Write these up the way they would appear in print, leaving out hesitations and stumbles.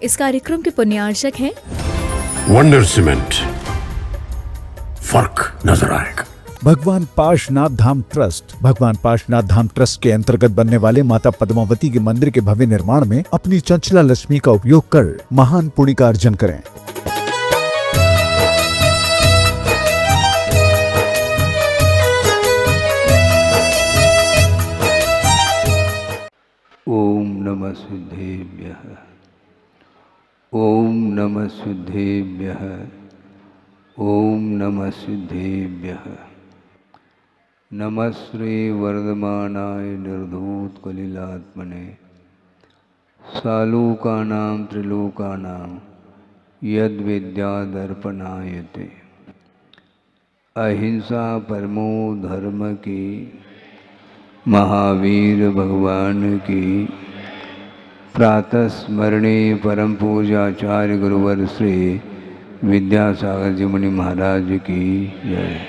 इस कार्यक्रम के पुण्यार्चक हैं वंडर सीमेंट। फर्क नजर आएगा। भगवान पार्श्वनाथ धाम ट्रस्ट। भगवान पार्श्वनाथ धाम ट्रस्ट के अंतर्गत बनने वाले माता पद्मावती के मंदिर के भव्य निर्माण में अपनी चंचला लक्ष्मी का उपयोग कर महान पुण्य का अर्जन करें। ओम नमः सिद्धेभ्यः। ओम नमः सिद्धेभ्यः। ओम नमः सिद्धेभ्यः। नमः श्री वर्धमानाय निर्धूतकलिलात्मने सालोकानां त्रिलोकानां यद्विद्यादर्पणायते। अहिंसा परमो धर्म की महावीर भगवान की प्रातः स्मरणे परम पूजाचार्य गुरुवर श्री विद्यासागर जी मुनि महाराज की जय।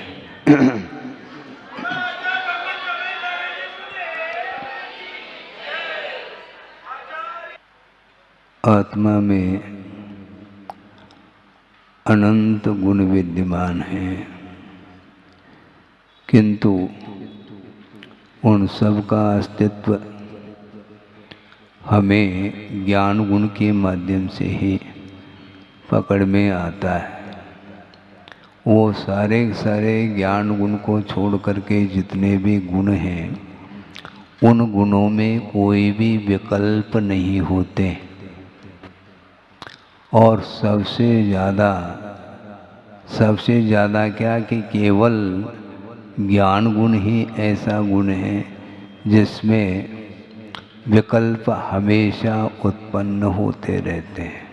आत्मा में अनंत गुण विद्यमान हैं, किंतु उन सब का अस्तित्व हमें ज्ञान गुण के माध्यम से ही पकड़ में आता है। वो सारे ज्ञान गुण को छोड़ करके जितने भी गुण हैं, उन गुणों में कोई भी विकल्प नहीं होते और सबसे ज़्यादा क्या कि केवल ज्ञान गुण ही ऐसा गुण है जिसमें विकल्प हमेशा उत्पन्न होते रहते हैं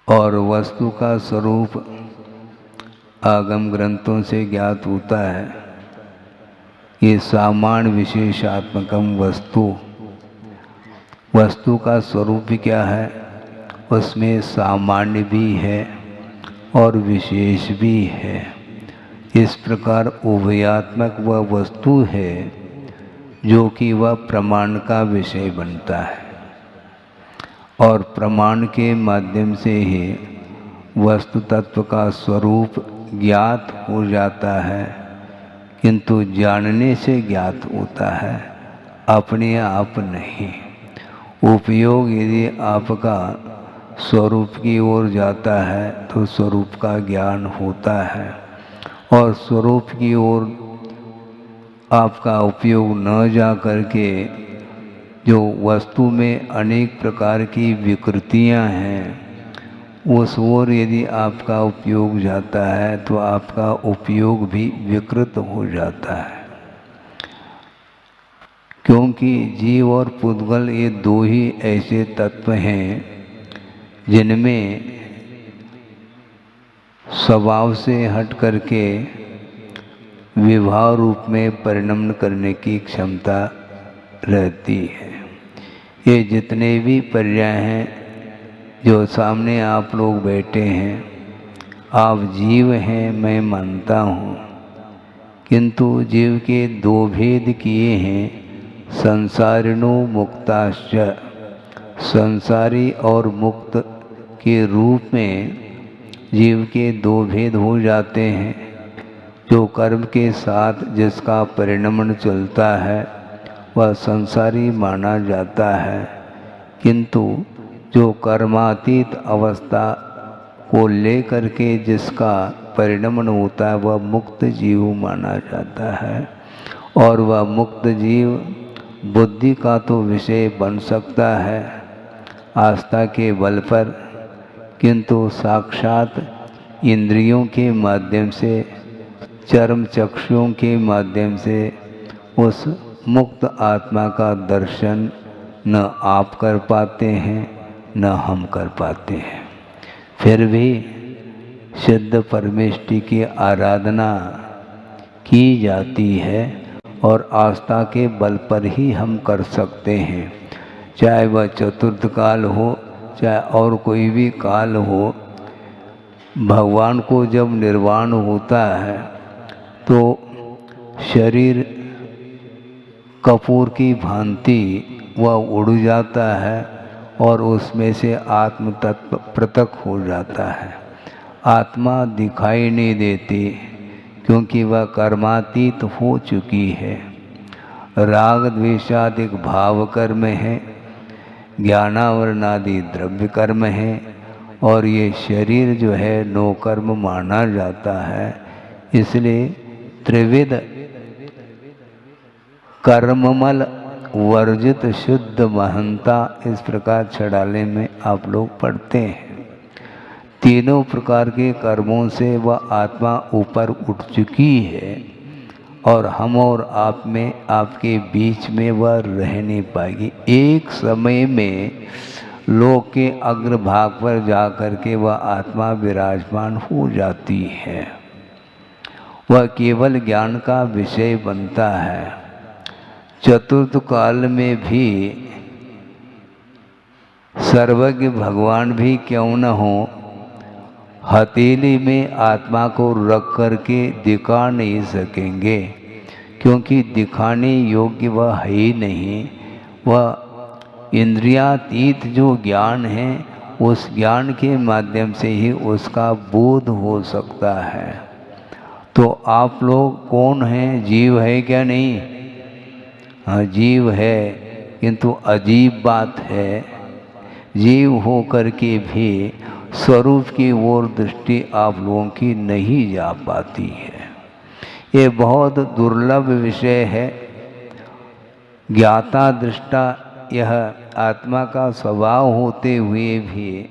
और वस्तु का स्वरूप आगम ग्रंथों से ज्ञात होता है। ये सामान्य विशेषात्मकम वस्तु का स्वरूप क्या है, उसमें सामान्य भी है और विशेष भी है। इस प्रकार उभयात्मक वह वस्तु है जो कि वह प्रमाण का विषय बनता है और प्रमाण के माध्यम से ही वस्तु तत्व का स्वरूप ज्ञात हो जाता है, किंतु जानने से ज्ञात होता है, अपने आप नहीं। उपयोग यदि आपका स्वरूप की ओर जाता है तो स्वरूप का ज्ञान होता है और स्वरूप की ओर आपका उपयोग न जा करके जो वस्तु में अनेक प्रकार की विकृतियां हैं, उस ओर यदि आपका उपयोग जाता है तो आपका उपयोग भी विकृत हो जाता है। क्योंकि जीव और पुद्गल ये दो ही ऐसे तत्व हैं जिनमें स्वभाव से हट करके विभाव रूप में परिणमन करने की क्षमता रहती है। ये जितने भी पर्याय हैं जो सामने आप लोग बैठे हैं, आप जीव हैं मैं मानता हूँ, किंतु जीव के दो भेद किए हैं, संसारिणो मुक्ताश्च। संसारी और मुक्त के रूप में जीव के दो भेद हो जाते हैं। जो कर्म के साथ जिसका परिणमन चलता है वह संसारी माना जाता है, किंतु जो कर्मातीत अवस्था को लेकर के जिसका परिणमन होता है वह मुक्त जीव माना जाता है। और वह मुक्त जीव बुद्धि का तो विषय बन सकता है आस्था के बल पर, किंतु साक्षात इंद्रियों के माध्यम से, चर्म चक्षुओं के माध्यम से उस मुक्त आत्मा का दर्शन न आप कर पाते हैं न हम कर पाते हैं। फिर भी सिद्ध परमेष्टि की आराधना की जाती है और आस्था के बल पर ही हम कर सकते हैं, चाहे वह चतुर्थ काल हो चाहे और कोई भी काल हो। भगवान को जब निर्वाण होता है तो शरीर कपूर की भांति वह उड़ जाता है और उसमें से आत्म तत्व पृथक हो जाता है। आत्मा दिखाई नहीं देती क्योंकि वह कर्मातीत हो चुकी है। राग द्वेषादिक भाव कर्म है, ज्ञानावरणादि द्रव्य कर्म है, और ये शरीर जो है नो कर्म माना जाता है। इसलिए त्रिविध कर्ममल वर्जित शुद्ध महंता इस प्रकार छड़ाले में आप लोग पढ़ते हैं। तीनों प्रकार के कर्मों से वह आत्मा ऊपर उठ चुकी है और हम और आप में, आपके बीच में वह रह नहीं पाएगी। एक समय में लोक के अग्रभाग पर जाकर के वह आत्मा विराजमान हो जाती है। वह केवल ज्ञान का विषय बनता है। चतुर्थ काल में भी सर्वज्ञ भगवान भी क्यों न हो, हथेली में आत्मा को रख करके दिखा नहीं सकेंगे, क्योंकि दिखाने योग्य वह है ही नहीं। वह इंद्रियातीत जो ज्ञान है, उस ज्ञान के माध्यम से ही उसका बोध हो सकता है। तो आप लोग कौन हैं? जीव है क्या नहीं? हाँ, जीव है, किंतु अजीब बात है, जीव हो करके भी स्वरूप की ओर दृष्टि आप लोगों की नहीं जा पाती है। ये बहुत दुर्लभ विषय है। ज्ञाता दृष्टा यह आत्मा का स्वभाव होते हुए भी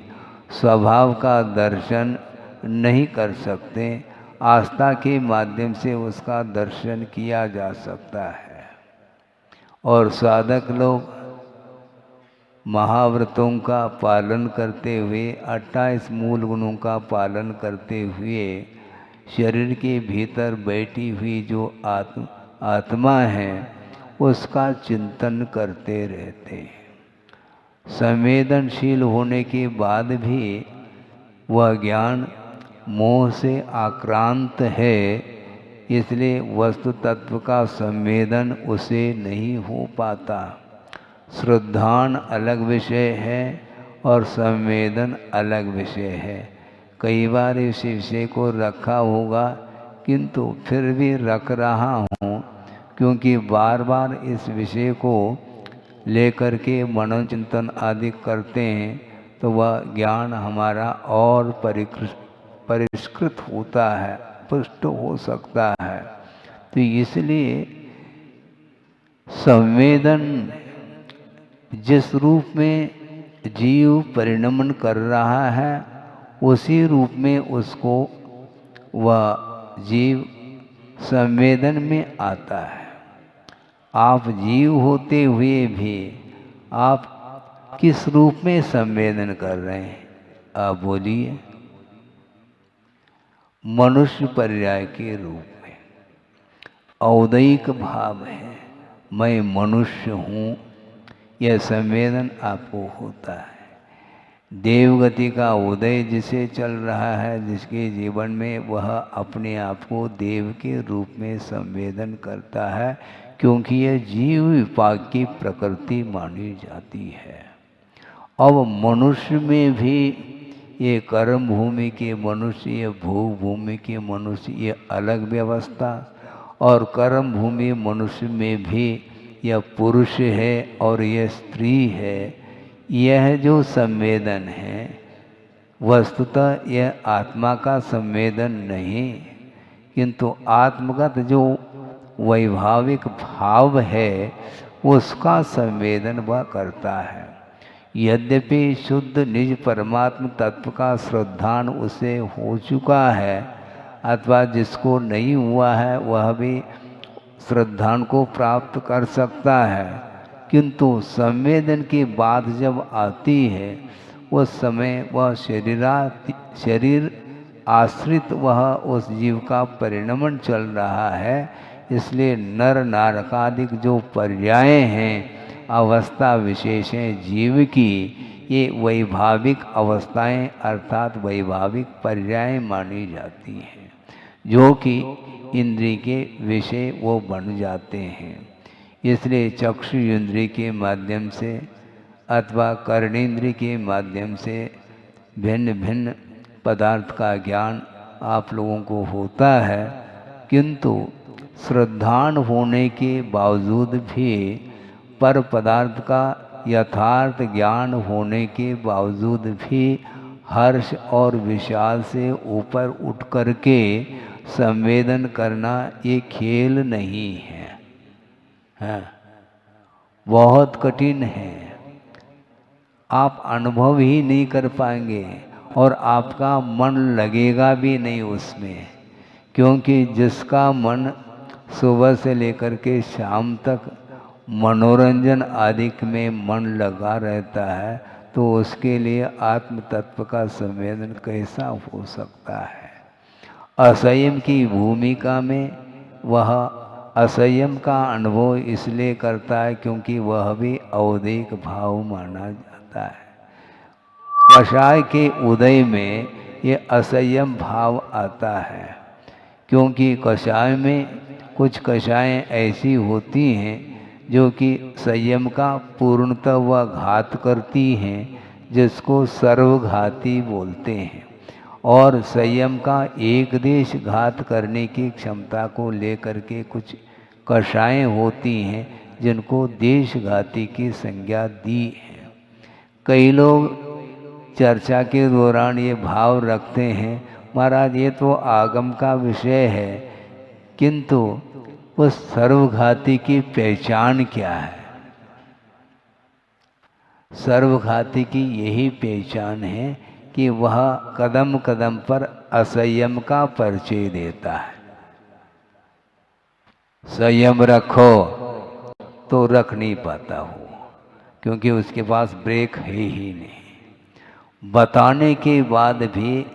स्वभाव का दर्शन नहीं कर सकते। आस्था के माध्यम से उसका दर्शन किया जा सकता है। और साधक लोग महाव्रतों का पालन करते हुए, 28 मूल गुणों का पालन करते हुए, शरीर के भीतर बैठी हुई जो आत्मा है उसका चिंतन करते रहते हैं। संवेदनशील होने के बाद भी वह ज्ञान मोह से आक्रांत है, इसलिए वस्तु तत्व का संवेदन उसे नहीं हो पाता। श्रद्धान अलग विषय है और संवेदन अलग विषय है। कई बार इस विषय को रखा होगा, किंतु फिर भी रख रहा हूँ क्योंकि बार बार इस विषय को लेकर के मनोचिंतन आदि करते हैं तो वह ज्ञान हमारा और परिष्कृत होता है, पुष्ट हो सकता है। तो इसलिए संवेदन जिस रूप में जीव परिणमन कर रहा है उसी रूप में उसको वह जीव संवेदन में आता है। आप जीव होते हुए भी आप किस रूप में संवेदन कर रहे हैं? आप बोलिए। मनुष्य पर्याय के रूप में औदैक भाव है, मैं मनुष्य हूँ, यह संवेदन आपको होता है। देवगति का उदय जिसे चल रहा है, जिसके जीवन में वह अपने आप को देव के रूप में संवेदन करता है, क्योंकि यह जीव विपाक की प्रकृति मानी जाती है। अब मनुष्य में भी ये कर्म भूमि के मनुष्य, ये भोग भूमि के मनुष्य, ये अलग व्यवस्था, और कर्म भूमि मनुष्य में भी यह पुरुष है और यह स्त्री है। यह जो संवेदन है वस्तुतः यह आत्मा का संवेदन नहीं, किंतु आत्मगत जो वैभाविक भाव है उसका संवेदन वह करता है। यद्यपि शुद्ध निज परमात्म तत्व का श्रद्धान उसे हो चुका है, अथवा जिसको नहीं हुआ है वह भी श्रद्धान को प्राप्त कर सकता है, किंतु संवेदन की बात जब आती है उस समय वह शरीर आश्रित वह उस जीव का परिणमन चल रहा है। इसलिए नर नारकादिक जो पर्याय हैं, अवस्था विशेष हैं जीव की, ये वैभाविक अवस्थाएं अर्थात वैभाविक पर्याय मानी जाती हैं, जो कि इंद्रिय के विषय वो बन जाते हैं। इसलिए चक्षु इंद्रिय के माध्यम से अथवा कर्णेंद्रिय के माध्यम से भिन्न भिन्न पदार्थ का ज्ञान आप लोगों को होता है, किंतु श्रद्धान होने के बावजूद भी पर पदार्थ का यथार्थ ज्ञान होने के बावजूद भी हर्ष और विषाद से ऊपर उठ करके संवेदन करना ये खेल नहीं है, बहुत कठिन है। आप अनुभव ही नहीं कर पाएंगे और आपका मन लगेगा भी नहीं उसमें, क्योंकि जिसका मन सुबह से लेकर के शाम तक मनोरंजन आदि में मन लगा रहता है, तो उसके लिए आत्म तत्व का संवेदन कैसा हो सकता है। असंयम की भूमिका में वह असंयम का अनुभव इसलिए करता है क्योंकि वह भी अवधिक भाव माना जाता है। कषाय के उदय में ये असंयम भाव आता है, क्योंकि कषाय में कुछ कषायें ऐसी होती हैं जो कि संयम का पूर्णतः व घात करती हैं, जिसको सर्वघाती बोलते हैं, और संयम का एक देश घात करने की क्षमता को लेकर के कुछ कषायें होती हैं जिनको देशघाती की संज्ञा दी है। कई लोग चर्चा के दौरान ये भाव रखते हैं, महाराज ये तो आगम का विषय है, किंतु उस सर्वघाती की पहचान क्या है? सर्वघाती की यही पहचान है कि वह कदम कदम पर असंयम का परिचय देता है। संयम रखो तो रख नहीं पाता हो, क्योंकि उसके पास ब्रेक है ही नहीं। बताने के बाद भी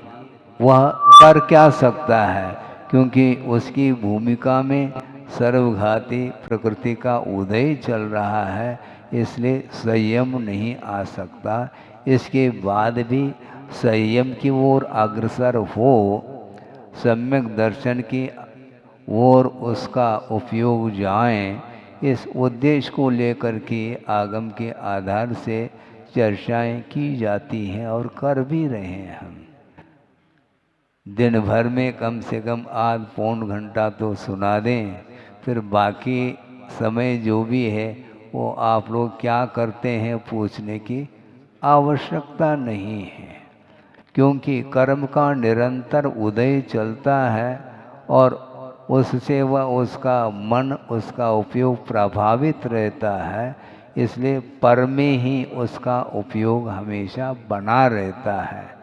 वह कर क्या सकता है, क्योंकि उसकी भूमिका में सर्वघाती प्रकृति का उदय चल रहा है, इसलिए संयम नहीं आ सकता। इसके बाद भी संयम की ओर अग्रसर हो, सम्यक दर्शन की ओर उसका उपयोग जाएं, इस उद्देश्य को लेकर के आगम के आधार से चर्चाएं की जाती हैं और कर भी रहे हैं। हम दिन भर में कम से कम आध पौन घंटा तो सुना दें, फिर बाकी समय जो भी है वो आप लोग क्या करते हैं पूछने की आवश्यकता नहीं है, क्योंकि कर्म का निरंतर उदय चलता है और उससे वह उसका मन उसका उपयोग प्रभावित रहता है, इसलिए पर में ही उसका उपयोग हमेशा बना रहता है।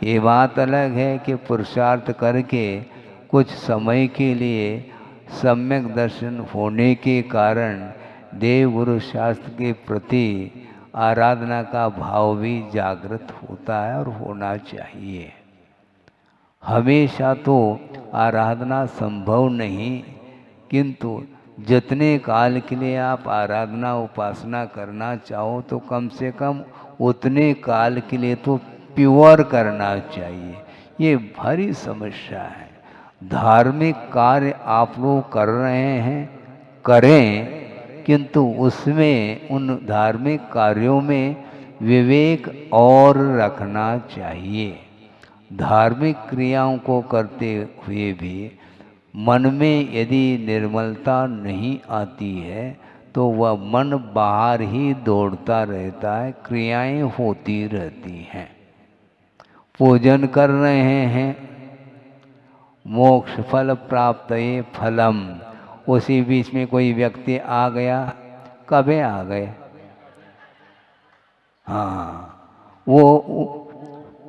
ये बात अलग है कि पुरुषार्थ करके कुछ समय के लिए सम्यक दर्शन होने के कारण देव गुरु शास्त्र के प्रति आराधना का भाव भी जागृत होता है और होना चाहिए। हमेशा तो आराधना संभव नहीं, किंतु जितने काल के लिए आप आराधना उपासना करना चाहो तो कम से कम उतने काल के लिए तो प्योर करना चाहिए। ये भारी समस्या है। धार्मिक कार्य आप लोग कर रहे हैं, करें, किंतु उसमें उन धार्मिक कार्यों में विवेक और रखना चाहिए। धार्मिक क्रियाओं को करते हुए भी मन में यदि निर्मलता नहीं आती है तो वह मन बाहर ही दौड़ता रहता है, क्रियाएं होती रहती हैं। पूजन कर रहे हैं, मोक्ष फल प्राप्त ये फलम, उसी बीच में कोई व्यक्ति आ गया, कभी आ गए,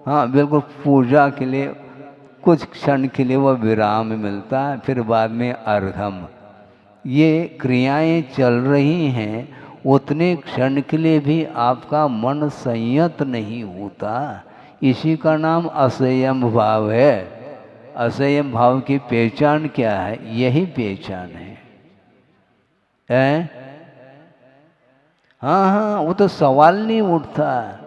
हाँ बिल्कुल पूजा के लिए कुछ क्षण के लिए वह विराम मिलता है, फिर बाद में अर्घम। ये क्रियाएं चल रही हैं, उतने क्षण के लिए भी आपका मन संयत नहीं होता। इसी का नाम असंयम भाव है। असंयम भाव की पहचान क्या है? यही पहचान है? हाँ, वो तो सवाल नहीं उठता।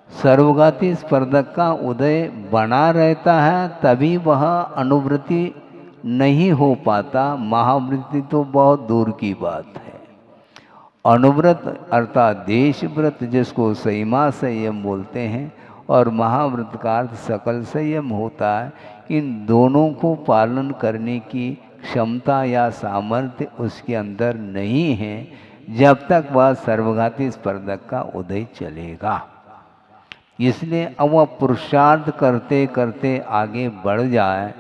सर्वघाती स्पर्धक का उदय बना रहता है, तभी वह अनुवृत्ति नहीं हो पाता। महावृत्ति तो बहुत दूर की बात है। अनुव्रत अर्थात देश व्रत जिसको संयमा संयम बोलते हैं और महाव्रत का अर्थ सकल संयम होता है, इन दोनों को पालन करने की क्षमता या सामर्थ्य उसके अंदर नहीं है जब तक वह सर्वघाती स्पर्धक का उदय चलेगा। इसलिए अब वह पुरुषार्थ करते करते आगे बढ़ जाए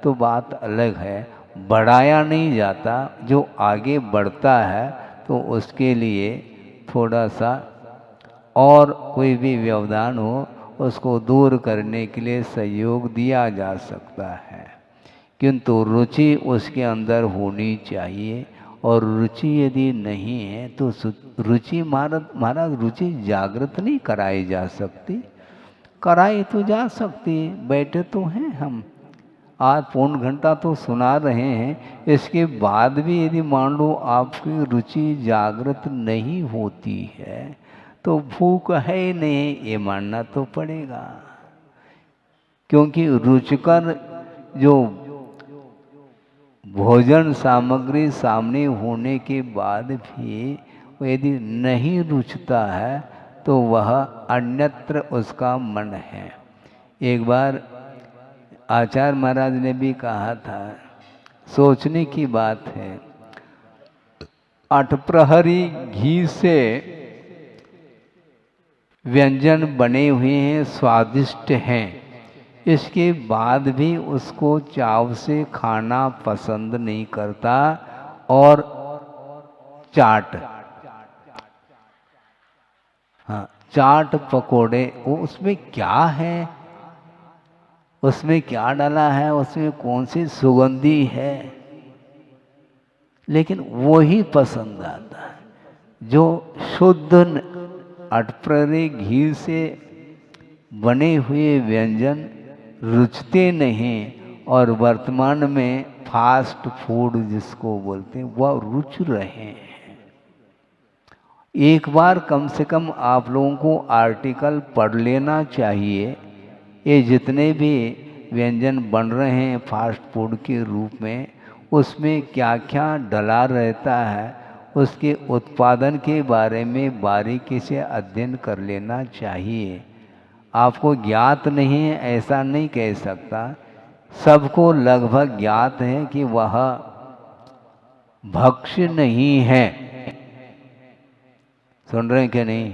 तो बात अलग है, बढ़ाया नहीं जाता। जो आगे बढ़ता है तो उसके लिए थोड़ा सा और कोई भी व्यवधान हो उसको दूर करने के लिए सहयोग दिया जा सकता है, किंतु रुचि उसके अंदर होनी चाहिए। और रुचि यदि नहीं है तो रुचि महाराज रुचि जागृत नहीं कराई जा सकती। कराई तो जा सकती है, बैठे तो हैं हम, आज पौन घंटा तो सुना रहे हैं, इसके बाद भी यदि मान लो आपकी रुचि जागृत नहीं होती है तो भूख है ही नहीं, ये मानना तो पड़ेगा। क्योंकि रुचिकर जो भोजन सामग्री सामने होने के बाद भी यदि नहीं रुचता है तो वह अन्यत्र उसका मन है। एक बार आचार्य महाराज ने भी कहा था, सोचने की बात है, 8 प्रहरी घी से व्यंजन बने हुए हैं, स्वादिष्ट हैं, इसके बाद भी उसको चाव से खाना पसंद नहीं करता। और चाट, हाँ चाट पकोड़े, वो उसमें क्या है, उसमें क्या डाला है, उसमें कौन सी सुगंधी है, लेकिन वो ही पसंद आता है। जो शुद्ध अटप्रहरी घी से बने हुए व्यंजन रुचते नहीं और वर्तमान में फास्ट फूड जिसको बोलते हैं वह रुच रहे हैं। एक बार कम से कम आप लोगों को आर्टिकल पढ़ लेना चाहिए। ये जितने भी व्यंजन बन रहे हैं फास्ट फूड के रूप में, उसमें क्या क्या डला रहता है, उसके उत्पादन के बारे में बारीकी से अध्ययन कर लेना चाहिए। आपको ज्ञात नहीं है ऐसा नहीं कह सकता, सबको लगभग ज्ञात है कि वह भक्ष्य नहीं है। सुन रहे हैं कि नहीं?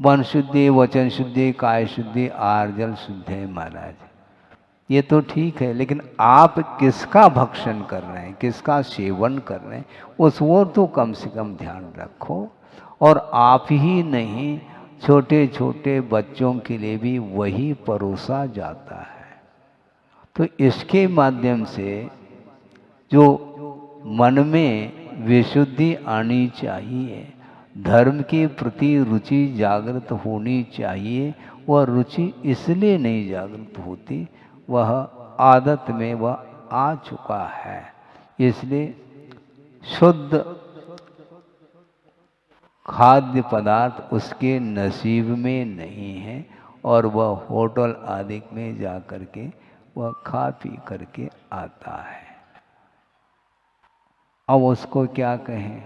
मन शुद्धि, वचन शुद्धि, काय शुद्धि, आहार जल शुद्ध है महाराज, ये तो ठीक है, लेकिन आप किसका भक्षण कर रहे हैं, किसका सेवन कर रहे हैं, उस ओर तो कम से कम ध्यान रखो। और आप ही नहीं, छोटे छोटे बच्चों के लिए भी वही परोसा जाता है। तो इसके माध्यम से जो मन में विशुद्धि आनी चाहिए, धर्म के प्रति रुचि जागृत होनी चाहिए। वह रुचि इसलिए नहीं जागृत होती, वह आदत में वह आ चुका है, इसलिए शुद्ध खाद्य पदार्थ उसके नसीब में नहीं है और वह होटल आदि में जा कर के वह खा पी करके आता है। अब उसको क्या कहें?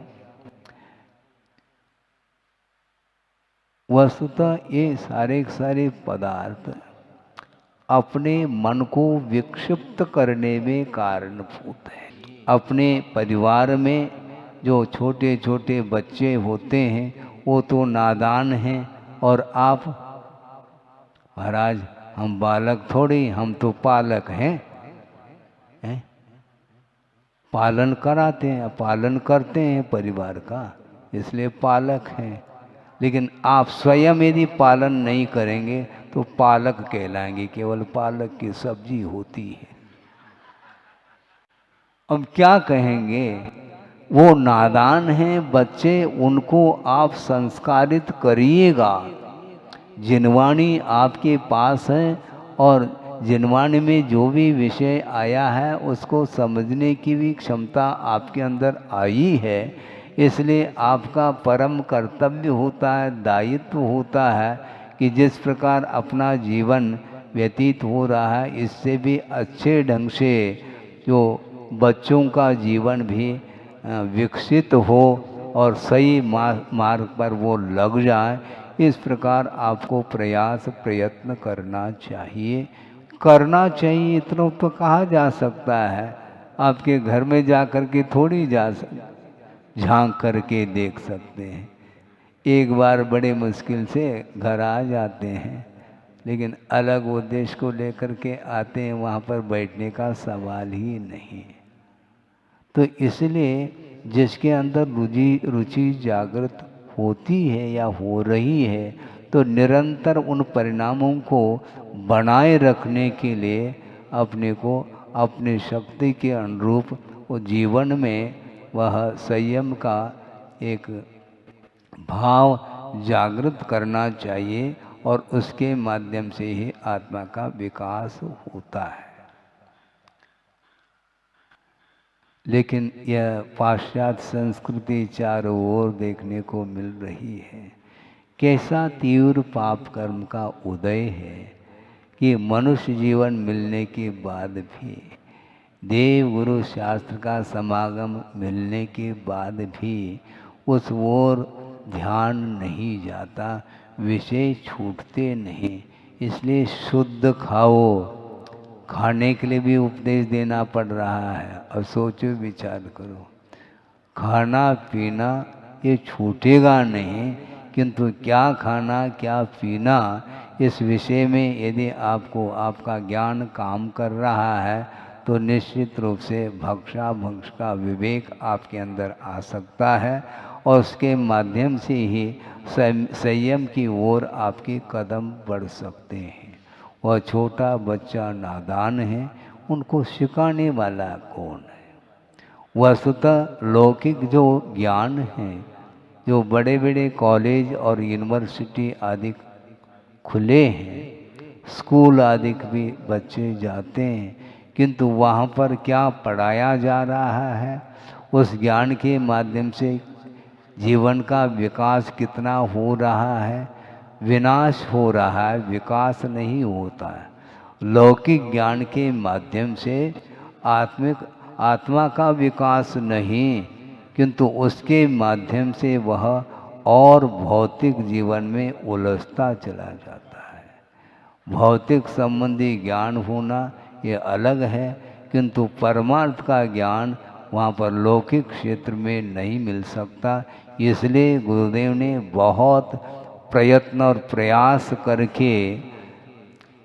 वस्तुतः ये सारे पदार्थ अपने मन को विक्षिप्त करने में कारणभूत है। अपने परिवार में जो छोटे छोटे बच्चे होते हैं वो तो नादान हैं, और आप महाराज हम बालक थोड़ी, हम तो पालक हैं, पालन कराते हैं, पालन करते हैं परिवार का, इसलिए पालक हैं। लेकिन आप स्वयं यदि पालन नहीं करेंगे तो पालक कहलाएंगे, केवल पालक की सब्जी होती है। अब क्या कहेंगे? वो नादान हैं बच्चे, उनको आप संस्कारित करिएगा। जिनवाणी आपके पास है और जिनवाणी में जो भी विषय आया है उसको समझने की भी क्षमता आपके अंदर आई है, इसलिए आपका परम कर्तव्य होता है, दायित्व होता है कि जिस प्रकार अपना जीवन व्यतीत हो रहा है इससे भी अच्छे ढंग से जो बच्चों का जीवन भी विकसित हो और सही मार्ग पर वो लग जाए, इस प्रकार आपको प्रयत्न करना चाहिए। इतना तो कहा जा सकता है। आपके घर में जा कर के थोड़ी झांक करके देख सकते हैं। एक बार बड़े मुश्किल से घर आ जाते हैं, लेकिन अलग उद्देश्य को लेकर के आते हैं, वहाँ पर बैठने का सवाल ही नहीं। तो इसलिए जिसके अंदर रुचि जागृत होती है या हो रही है, तो निरंतर उन परिणामों को बनाए रखने के लिए अपने को अपनी शक्ति के अनुरूप वो जीवन में वह संयम का एक भाव जागृत करना चाहिए, और उसके माध्यम से ही आत्मा का विकास होता है। लेकिन यह पाश्चात्य संस्कृति चारों ओर देखने को मिल रही है। कैसा तीव्र पाप कर्म का उदय है कि मनुष्य जीवन मिलने के बाद भी, देव गुरु शास्त्र का समागम मिलने के बाद भी उस ओर ध्यान नहीं जाता, विषय छूटते नहीं। इसलिए शुद्ध खाओ, खाने के लिए भी उपदेश देना पड़ रहा है। अब सोचो, विचार करो, खाना पीना ये छूटेगा नहीं, किंतु क्या खाना क्या पीना, इस विषय में यदि आपको आपका ज्ञान काम कर रहा है, तो निश्चित रूप से भक्ष का विवेक आपके अंदर आ सकता है, और उसके माध्यम से ही संयम की ओर आपके कदम बढ़ सकते हैं। वह छोटा बच्चा नादान है, उनको सिखाने वाला कौन है? वस्तुतः लौकिक जो ज्ञान है, जो बड़े बड़े कॉलेज और यूनिवर्सिटी आदि खुले हैं, स्कूल आदि भी बच्चे जाते हैं, किंतु वहाँ पर क्या पढ़ाया जा रहा है? उस ज्ञान के माध्यम से जीवन का विकास कितना हो रहा है? विनाश हो रहा है, विकास नहीं होता है। लौकिक ज्ञान के माध्यम से आत्मा का विकास नहीं, किंतु उसके माध्यम से वह और भौतिक जीवन में उलझता चला जाता है। भौतिक संबंधी ज्ञान होना ये अलग है, किंतु परमार्थ का ज्ञान वहाँ पर लौकिक क्षेत्र में नहीं मिल सकता। इसलिए गुरुदेव ने बहुत प्रयत्न और प्रयास करके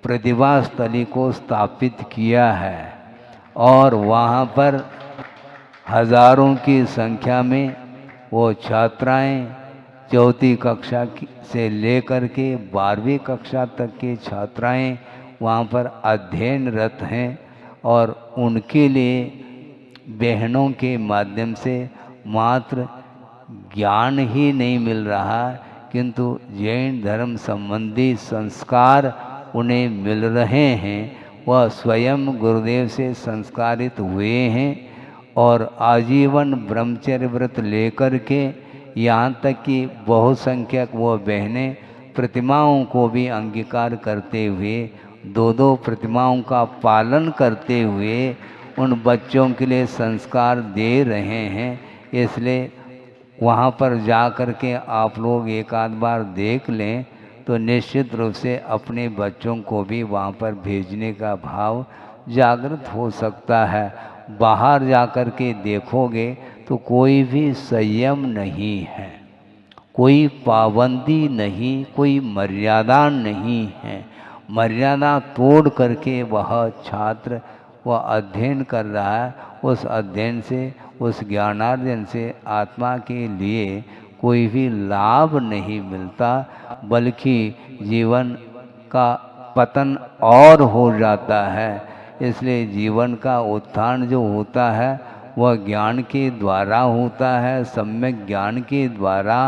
प्रतिभा स्थली को स्थापित किया है, और वहाँ पर हजारों की संख्या में वो छात्राएं चौथी कक्षा से लेकर के 12वीं कक्षा तक के छात्राएं वहाँ पर अध्ययनरत हैं, और उनके लिए बहनों के माध्यम से मात्र ज्ञान ही नहीं मिल रहा, किंतु जैन धर्म संबंधी संस्कार उन्हें मिल रहे हैं। वह स्वयं गुरुदेव से संस्कारित हुए हैं, और आजीवन ब्रह्मचर्य व्रत लेकर के यहाँ तक कि बहुसंख्यक वो बहनें प्रतिमाओं को भी अंगीकार करते हुए, 2-2 प्रतिमाओं का पालन करते हुए उन बच्चों के लिए संस्कार दे रहे हैं। इसलिए वहाँ पर जा कर के आप लोग एक आध बार देख लें, तो निश्चित रूप से अपने बच्चों को भी वहाँ पर भेजने का भाव जागृत हो सकता है। बाहर जा कर के देखोगे तो कोई भी संयम नहीं है, कोई पाबंदी नहीं, कोई मर्यादा नहीं है। मर्यादा तोड़ करके वह छात्र वह अध्ययन कर रहा है। उस अध्ययन से, उस ज्ञानार्जन से आत्मा के लिए कोई भी लाभ नहीं मिलता, बल्कि जीवन का पतन और हो जाता है। इसलिए जीवन का उत्थान जो होता है वह ज्ञान के द्वारा होता है, सम्यक ज्ञान के द्वारा,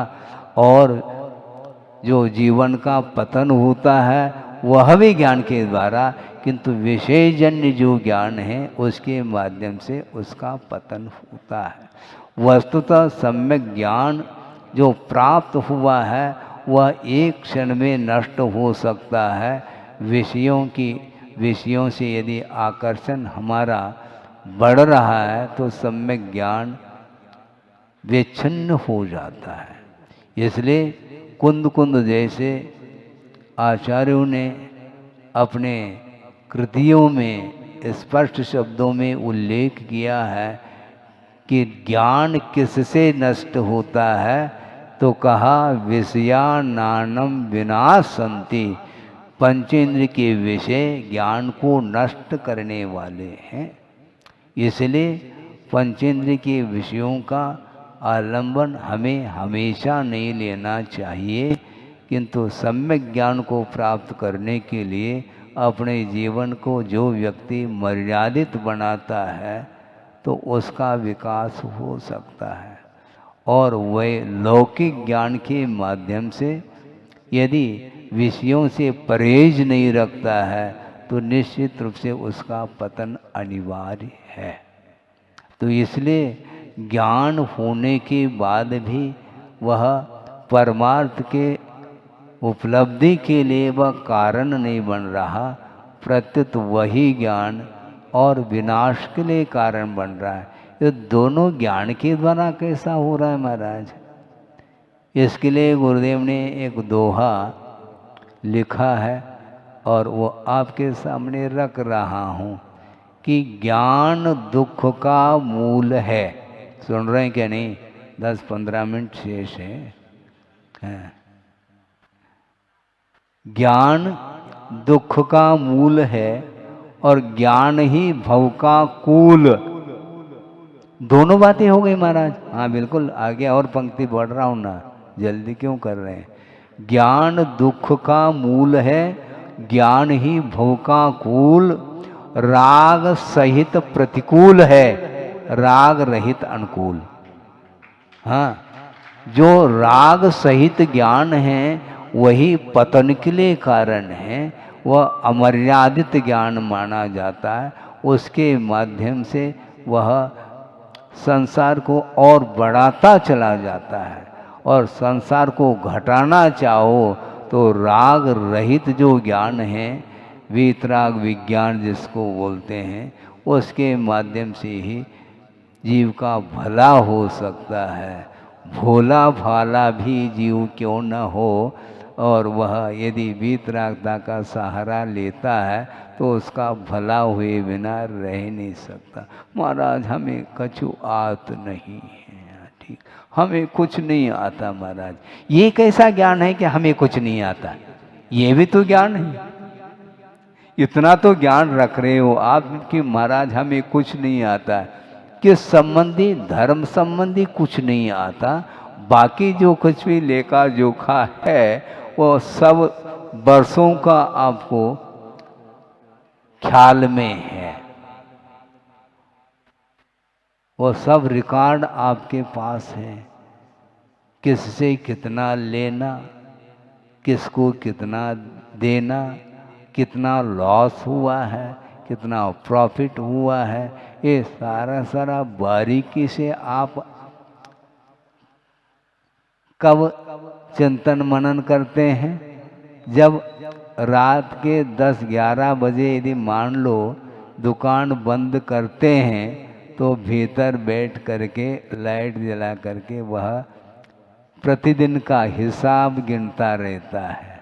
और जो जीवन का पतन होता है वह भी ज्ञान के द्वारा, किंतु विषयजन्य जो ज्ञान है उसके माध्यम से उसका पतन होता है। वस्तुतः सम्यक ज्ञान जो प्राप्त हुआ है वह एक क्षण में नष्ट हो सकता है। विषयों से यदि आकर्षण हमारा बढ़ रहा है तो सम्यक ज्ञान विच्छिन्न हो जाता है। इसलिए कुंद कुंद जैसे आचार्यों ने अपने कृतियों में स्पष्ट शब्दों में उल्लेख किया है कि ज्ञान किससे नष्ट होता है, तो कहा विषयानानम विनाशन्ति, पंचेंद्र के विषय ज्ञान को नष्ट करने वाले हैं। इसलिए पंचेंद्र के विषयों का आलंबन हमें हमेशा नहीं लेना चाहिए, किंतु सम्यक ज्ञान को प्राप्त करने के लिए अपने जीवन को जो व्यक्ति मर्यादित बनाता है तो उसका विकास हो सकता है। और वह लौकिक ज्ञान के माध्यम से यदि विषयों से परहेज नहीं रखता है तो निश्चित रूप से उसका पतन अनिवार्य है। तो इसलिए ज्ञान होने के बाद भी वह परमार्थ के उपलब्धि के लिए वह कारण नहीं बन रहा, प्रत्युत वही ज्ञान और विनाश के लिए कारण बन रहा है। ये दोनों ज्ञान के द्वारा कैसा हो रहा है महाराज? इसके लिए गुरुदेव ने एक दोहा लिखा है और वो आपके सामने रख रहा हूँ कि ज्ञान दुख का मूल है। सुन रहे हैं क्या? नहीं, 10-15 मिनट शेष है। ज्ञान दुख का मूल है और ज्ञान ही भव का कूल। दोनों बातें हो गई महाराज। हाँ बिल्कुल, आगे और पंक्ति बढ़ रहा हूँ ना, जल्दी क्यों कर रहे हैं? ज्ञान दुख का मूल है, ज्ञान ही भव का कूल, राग सहित प्रतिकूल है, राग रहित अनुकूल। हाँ, जो राग सहित ज्ञान है वही पतन के लिए कारण है, वह अमर्यादित ज्ञान माना जाता है। उसके माध्यम से वह संसार को और बढ़ाता चला जाता है, और संसार को घटाना चाहो तो राग रहित जो ज्ञान है, वीतराग विज्ञान जिसको बोलते हैं, उसके माध्यम से ही जीव का भला हो सकता है। भोला भाला भी जीव क्यों न हो, और वह यदि वीतरागता का सहारा लेता है तो उसका भला हुए बिना रह नहीं सकता। महाराज हमें कछु आत नहीं है, ठीक, हमें कुछ नहीं आता महाराज। ये कैसा ज्ञान है कि हमें कुछ नहीं आता? ये भी तो ज्ञान है। इतना तो ज्ञान रख रहे हो आप कि महाराज हमें कुछ नहीं आता, किस संबंधी? धर्म संबंधी कुछ नहीं आता। बाकी जो कुछ भी लेखा जोखा है वो सब वर्षों का आपको ख्याल में है, वो सब रिकॉर्ड आपके पास है। किससे कितना लेना, किसको कितना देना, कितना लॉस हुआ है, कितना प्रॉफिट हुआ है, ये सारा बारीकी से आप कब चिंतन मनन करते हैं? जब रात के 10-11 बजे यदि मान लो दुकान बंद करते हैं तो भीतर बैठ करके लाइट जला करके वह प्रतिदिन का हिसाब गिनता रहता है।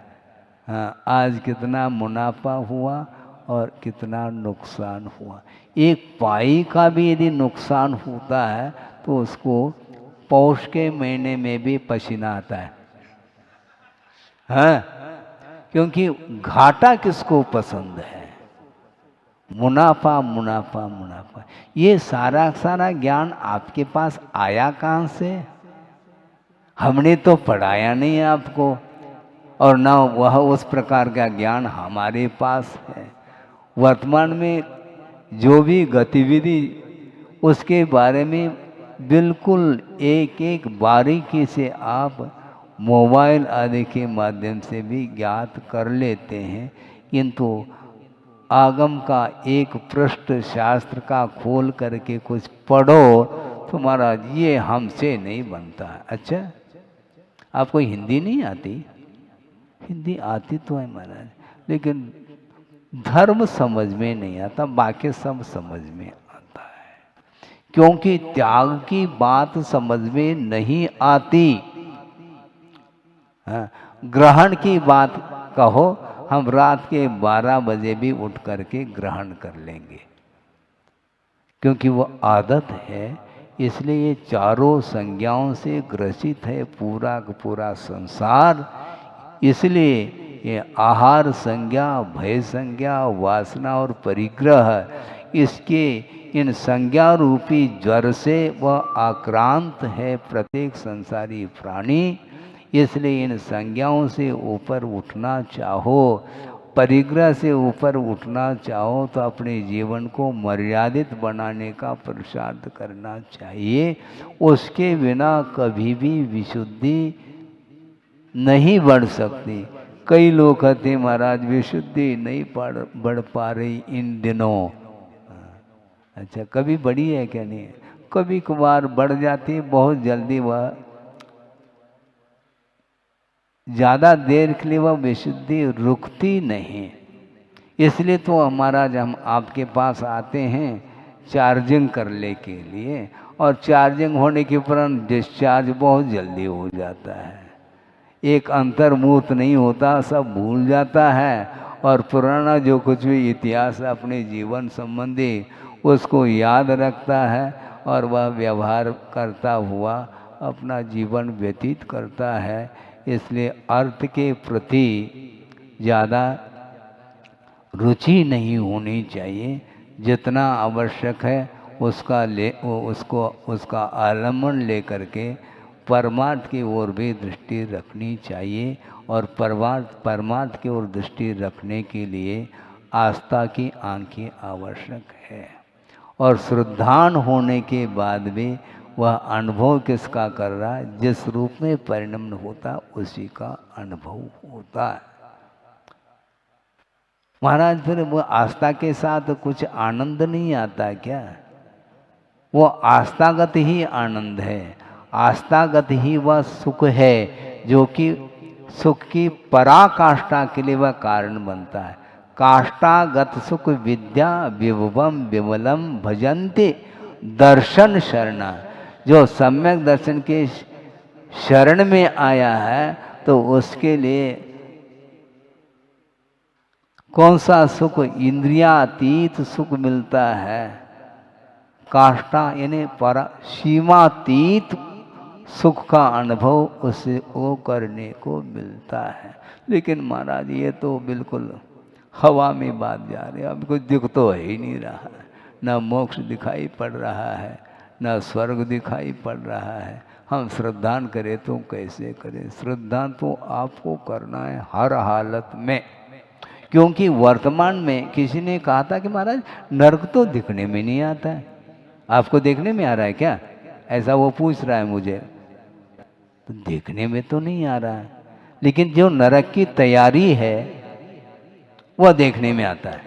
हाँ, आज कितना मुनाफा हुआ और कितना नुकसान हुआ। एक पाई का भी यदि नुकसान होता है तो उसको पौष के महीने में भी पसीना आता है। हाँ, क्योंकि घाटा किसको पसंद है? मुनाफा मुनाफा मुनाफा। ये सारा ज्ञान आपके पास आया कहाँ से? हमने तो पढ़ाया नहीं है आपको, और ना वह उस प्रकार का ज्ञान हमारे पास है। वर्तमान में जो भी गतिविधि उसके बारे में बिल्कुल एक एक बारीकी से आप मोबाइल आदि के माध्यम से भी ज्ञात कर लेते हैं, किंतु आगम का एक पृष्ठ शास्त्र का खोल करके कुछ पढ़ो तो महाराज ये हमसे नहीं बनता है। अच्छा, आपको हिंदी नहीं आती? हिंदी आती तो है महाराज, लेकिन धर्म समझ में नहीं आता, बाकी सब समझ में आता है। क्योंकि त्याग की बात समझ में नहीं आती। हाँ, ग्रहण की बात कहो, हम रात के 12 बजे भी उठ करके ग्रहण कर लेंगे, क्योंकि वो आदत है। इसलिए ये चारों संज्ञाओं से ग्रसित है पूरा का पूरा संसार। इसलिए ये आहार संज्ञा, भय संज्ञा, वासना और परिग्रह, इसके इन संज्ञा रूपी ज्वर से वह आक्रांत है प्रत्येक संसारी प्राणी। इसलिए इन संज्ञाओं से ऊपर उठना चाहो, परिग्रह से ऊपर उठना चाहो, तो अपने जीवन को मर्यादित बनाने का पुरुषार्थ करना चाहिए। उसके बिना कभी भी विशुद्धि नहीं बढ़ सकती। कई लोग कहते हैं महाराज विशुद्धि नहीं बढ़ पा रही इन दिनों। अच्छा, कभी बढ़ी है क्या? नहीं, कभी कभार बढ़ जाती है, बहुत जल्दी वह ज़्यादा देर के लिए वह विशुद्धि रुकती नहीं। इसलिए तो महाराज हम आपके पास आते हैं चार्जिंग करने के लिए, और चार्जिंग होने के उपरांत डिस्चार्ज बहुत जल्दी हो जाता है। एक अंतर्मूर्त नहीं होता, सब भूल जाता है, और पुराना जो कुछ भी इतिहास अपने जीवन संबंधी उसको याद रखता है, और वह व्यवहार करता हुआ अपना जीवन व्यतीत करता है। इसलिए अर्थ के प्रति ज़्यादा रुचि नहीं होनी चाहिए। जितना आवश्यक है उसका आलम्बन लेकर के परमार्थ की ओर भी दृष्टि रखनी चाहिए। और परमार्थ की ओर दृष्टि रखने के लिए आस्था की आंखें आवश्यक है। और श्रद्धान होने के बाद भी वह अनुभव किसका कर रहा है? जिस रूप में परिणम्य होता उसी का अनुभव होता है। महाराज फिर वो आस्था के साथ कुछ आनंद नहीं आता क्या? वो आस्थागत ही आनंद है, आस्थागत ही वह सुख है, जो कि सुख की पराकाष्ठा के लिए वह कारण बनता है। काष्ठागत सुख विद्या विभवम विमलम भजन्ते दर्शन शरणा। जो सम्यक दर्शन के शरण में आया है तो उसके लिए कौन सा सुख? इंद्रियातीत सुख मिलता है। काष्ठा यानी सीमातीत सुख का अनुभव उसे वो करने को मिलता है। लेकिन महाराज ये तो बिल्कुल हवा में बात जा रही है, अब कुछ दिख तो ही नहीं रहा है। न मोक्ष दिखाई पड़ रहा है, न स्वर्ग दिखाई पड़ रहा है। हम श्रद्धान करें तो कैसे करें? श्रद्धान तो आपको करना है हर हालत में, क्योंकि वर्तमान में किसी ने कहा था कि महाराज नरक तो दिखने में नहीं आता है, आपको देखने में आ रहा है क्या? ऐसा वो पूछ रहा है मुझे। तो देखने में तो नहीं आ रहा है, लेकिन जो नरक की तैयारी है वह देखने में आता है।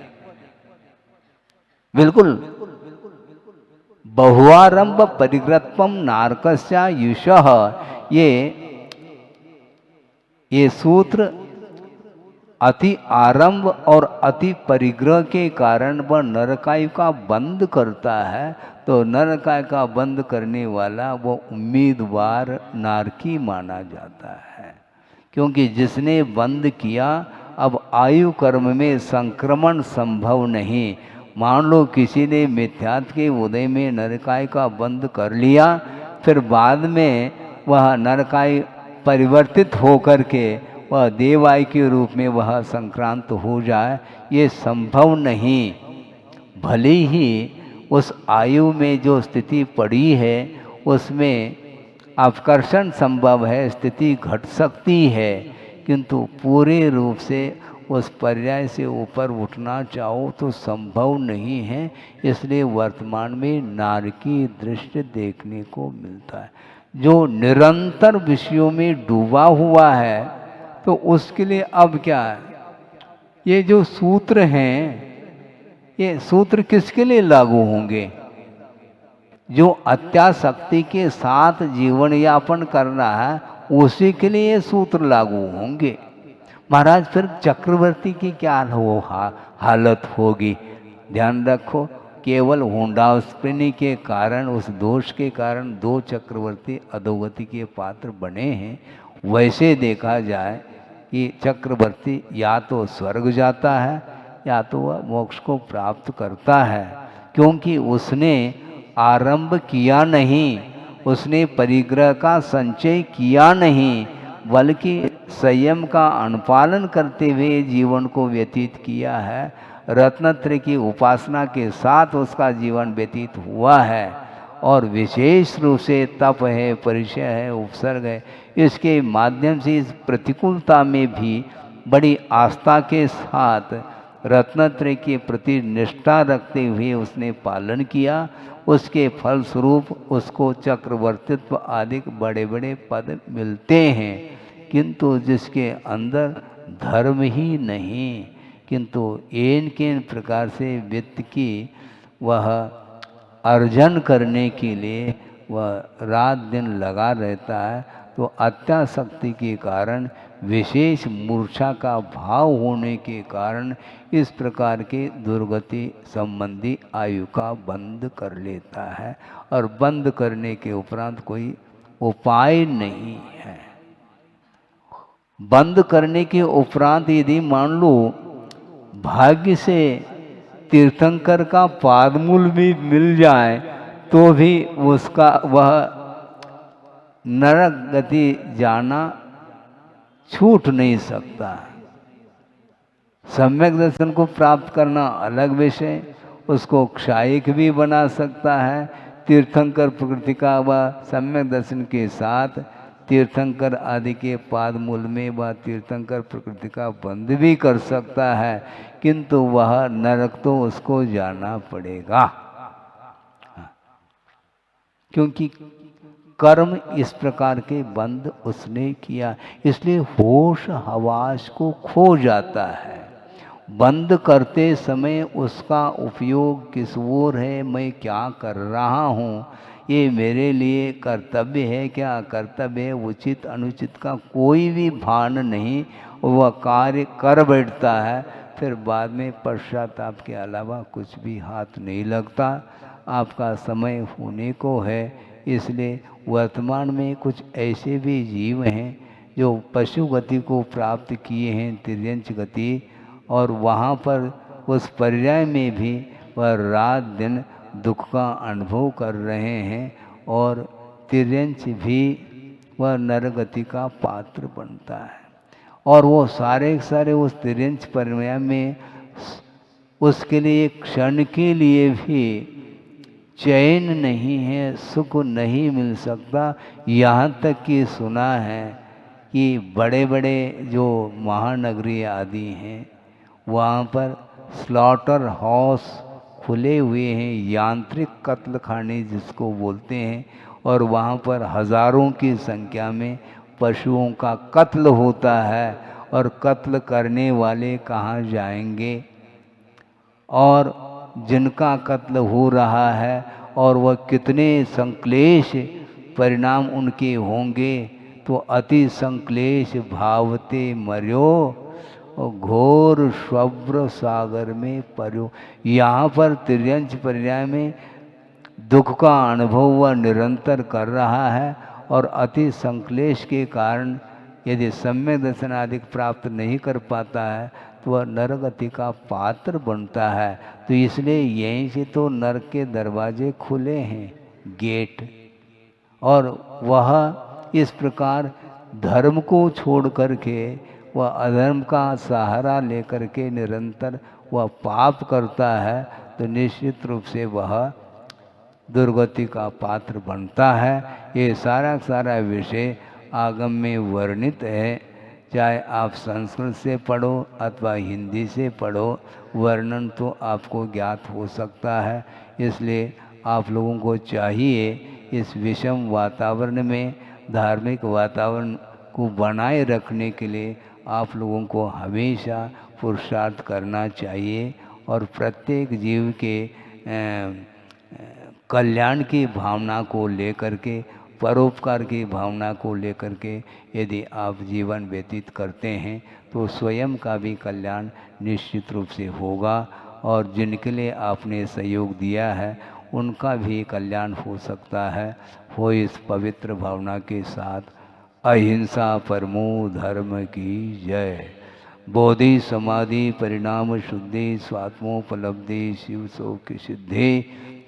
बिल्कुल। बहुआरंभ परिग्रत्वम नारकस्या युषः, ये सूत्र अति आरंभ और अति परिग्रह के कारण वह नरकायु का बंद करता है। तो नरकाय का बंद करने वाला वो उम्मीदवार नारकी माना जाता है, क्योंकि जिसने बंद किया अब आयु कर्म में संक्रमण संभव नहीं। मान लो किसी ने मिथ्यात्व के उदय में नरकाय का बंद कर लिया, फिर बाद में वह नरकाय परिवर्तित होकर के वह देवाय के रूप में वह संक्रांत हो जाए, ये संभव नहीं। भले ही उस आयु में जो स्थिति पड़ी है उसमें आकर्षण संभव है, स्थिति घट सकती है, किंतु पूरे रूप से उस पर्याय से ऊपर उठना चाहो तो संभव नहीं है। इसलिए वर्तमान में नारकी दृश्य देखने को मिलता है। जो निरंतर विषयों में डूबा हुआ है तो उसके लिए अब क्या है? ये जो सूत्र हैं, ये सूत्र किसके लिए लागू होंगे? जो अत्यासक्ति के साथ जीवन यापन करना है उसी के लिए ये सूत्र लागू होंगे। महाराज फिर चक्रवर्ती की क्या हालत होगी? ध्यान रखो, केवल हुंडास्पिनी के कारण, उस दोष के कारण दो चक्रवर्ती अधोगति के पात्र बने हैं। वैसे देखा जाए कि चक्रवर्ती या तो स्वर्ग जाता है या तो वह मोक्ष को प्राप्त करता है, क्योंकि उसने आरंभ किया नहीं, उसने परिग्रह का संचय किया नहीं, बल्कि संयम का अनुपालन करते हुए जीवन को व्यतीत किया है। रत्नत्रय की उपासना के साथ उसका जीवन व्यतीत हुआ है, और विशेष रूप से तप है, परिचय है, उपसर्ग है, इसके माध्यम से इस प्रतिकूलता में भी बड़ी आस्था के साथ रत्नत्रय के प्रति निष्ठा रखते हुए उसने पालन किया। उसके फलस्वरूप उसको चक्रवर्तित्व आदि बड़े बड़े पद मिलते हैं। किंतु जिसके अंदर धर्म ही नहीं, किंतु एन केन प्रकार से वित्त की वह अर्जन करने के लिए वह रात दिन लगा रहता है, तो अत्यासक्ति के कारण, विशेष मूर्छा का भाव होने के कारण इस प्रकार के दुर्गति संबंधी आयु का बंद कर लेता है, और बंद करने के उपरांत कोई उपाय नहीं है। बंद करने के उपरांत यदि मान लो भाग्य से तीर्थंकर का पादमूल भी मिल जाए तो भी उसका वह नरक गति जाना छूट नहीं सकता। सम्यक दर्शन को प्राप्त करना अलग विषय, उसको क्षायिक भी बना सकता है। तीर्थंकर प्रकृति का वह सम्यक दर्शन के साथ तीर्थंकर आदि के पाद मूल में वह तीर्थंकर प्रकृति का बंध भी कर सकता है, किंतु वह नरक तो उसको जाना पड़ेगा, क्योंकि कर्म इस प्रकार के बंद उसने किया। इसलिए होश हवास को खो जाता है। बंद करते समय उसका उपयोग किस ओर है, मैं क्या कर रहा हूँ, ये मेरे लिए कर्तव्य है, क्या कर्तव्य है, उचित अनुचित का कोई भी भान नहीं, वह कार्य कर बैठता है। फिर बाद में पश्चाताप के अलावा कुछ भी हाथ नहीं लगता। आपका समय होने को है, इसलिए वर्तमान में कुछ ऐसे भी जीव हैं जो पशु गति को प्राप्त किए हैं, तिर्यंच गति, और वहाँ पर उस पर्याय में भी वह रात दिन दुख का अनुभव कर रहे हैं, और तिर्यंच भी वह नरगति का पात्र बनता है। और वो सारे सारे उस तिर्यंच पर्याय में उसके लिए क्षण के लिए भी चैन नहीं है, सुख नहीं मिल सकता। यहाँ तक कि सुना है कि बड़े बड़े जो महानगरी आदि हैं वहाँ पर स्लॉटर हाउस खुले हुए हैं, यांत्रिक कत्ल खाने जिसको बोलते हैं, और वहाँ पर हज़ारों की संख्या में पशुओं का कत्ल होता है, और कत्ल करने वाले कहाँ जाएंगे, और जिनका कत्ल हो रहा है और वह कितने संक्लेश परिणाम उनके होंगे, तो अति संक्लेश भावते मर्यो और घोर श्वभ्र सागर में पर्यो। यहाँ पर तिर्यंच पर्याय में दुख का अनुभव वह निरंतर कर रहा है, और अति संक्लेश के कारण यदि सम्यक दर्शन आदि प्राप्त नहीं कर पाता है तो वह नरगति का पात्र बनता है। तो इसलिए यहीं से तो नरक के दरवाजे खुले हैं, गेट, और वह इस प्रकार धर्म को छोड़ करके वह अधर्म का सहारा लेकर के निरंतर वह पाप करता है, तो निश्चित रूप से वह दुर्गति का पात्र बनता है। ये सारा सारा विषय आगम में वर्णित है, चाहे आप संस्कृत से पढ़ो अथवा हिंदी से पढ़ो, वर्णन तो आपको ज्ञात हो सकता है। इसलिए आप लोगों को चाहिए इस विषम वातावरण में धार्मिक वातावरण को बनाए रखने के लिए आप लोगों को हमेशा पुरुषार्थ करना चाहिए, और प्रत्येक जीव के कल्याण की भावना को लेकर के, परोपकार की भावना को लेकर के यदि आप जीवन व्यतीत करते हैं तो स्वयं का भी कल्याण निश्चित रूप से होगा, और जिनके लिए आपने सहयोग दिया है उनका भी कल्याण हो सकता है। हो इस पवित्र भावना के साथ अहिंसा परमो धर्म की जय। बोधि समाधि परिणाम शुद्धि स्वात्मोपलब्धि शिव सौख्य सिद्धि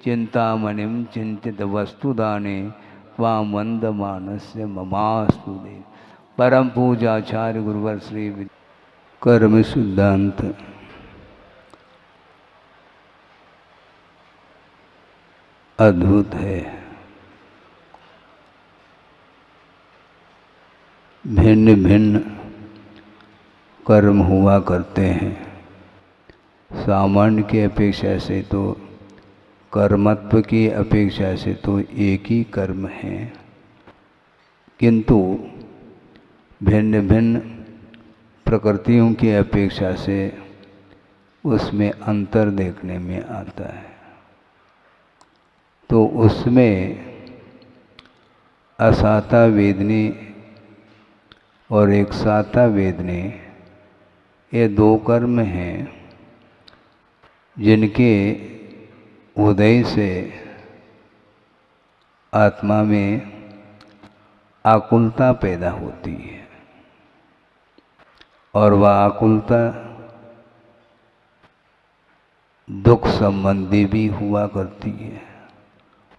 चिंतामणिम चिंतित वस्तुदाने त्वां वंदमानस्य ममास्तु देव। परम पूजाचार्य गुरुवर श्री कर्म सिद्धांत। अद्भुत है। भिन्न भिन्न कर्म हुआ करते हैं। सामान्य की अपेक्षा से तो कर्मत्व की अपेक्षा से तो एक ही कर्म है, किंतु भिन्न भिन्न प्रकृतियों की अपेक्षा से उसमें अंतर देखने में आता है। तो उसमें असाता वेदनी और एक साता वेदनी, ये दो कर्म हैं जिनके उदय से आत्मा में आकुलता पैदा होती है और वह आकुलता दुख संबंधी भी हुआ करती है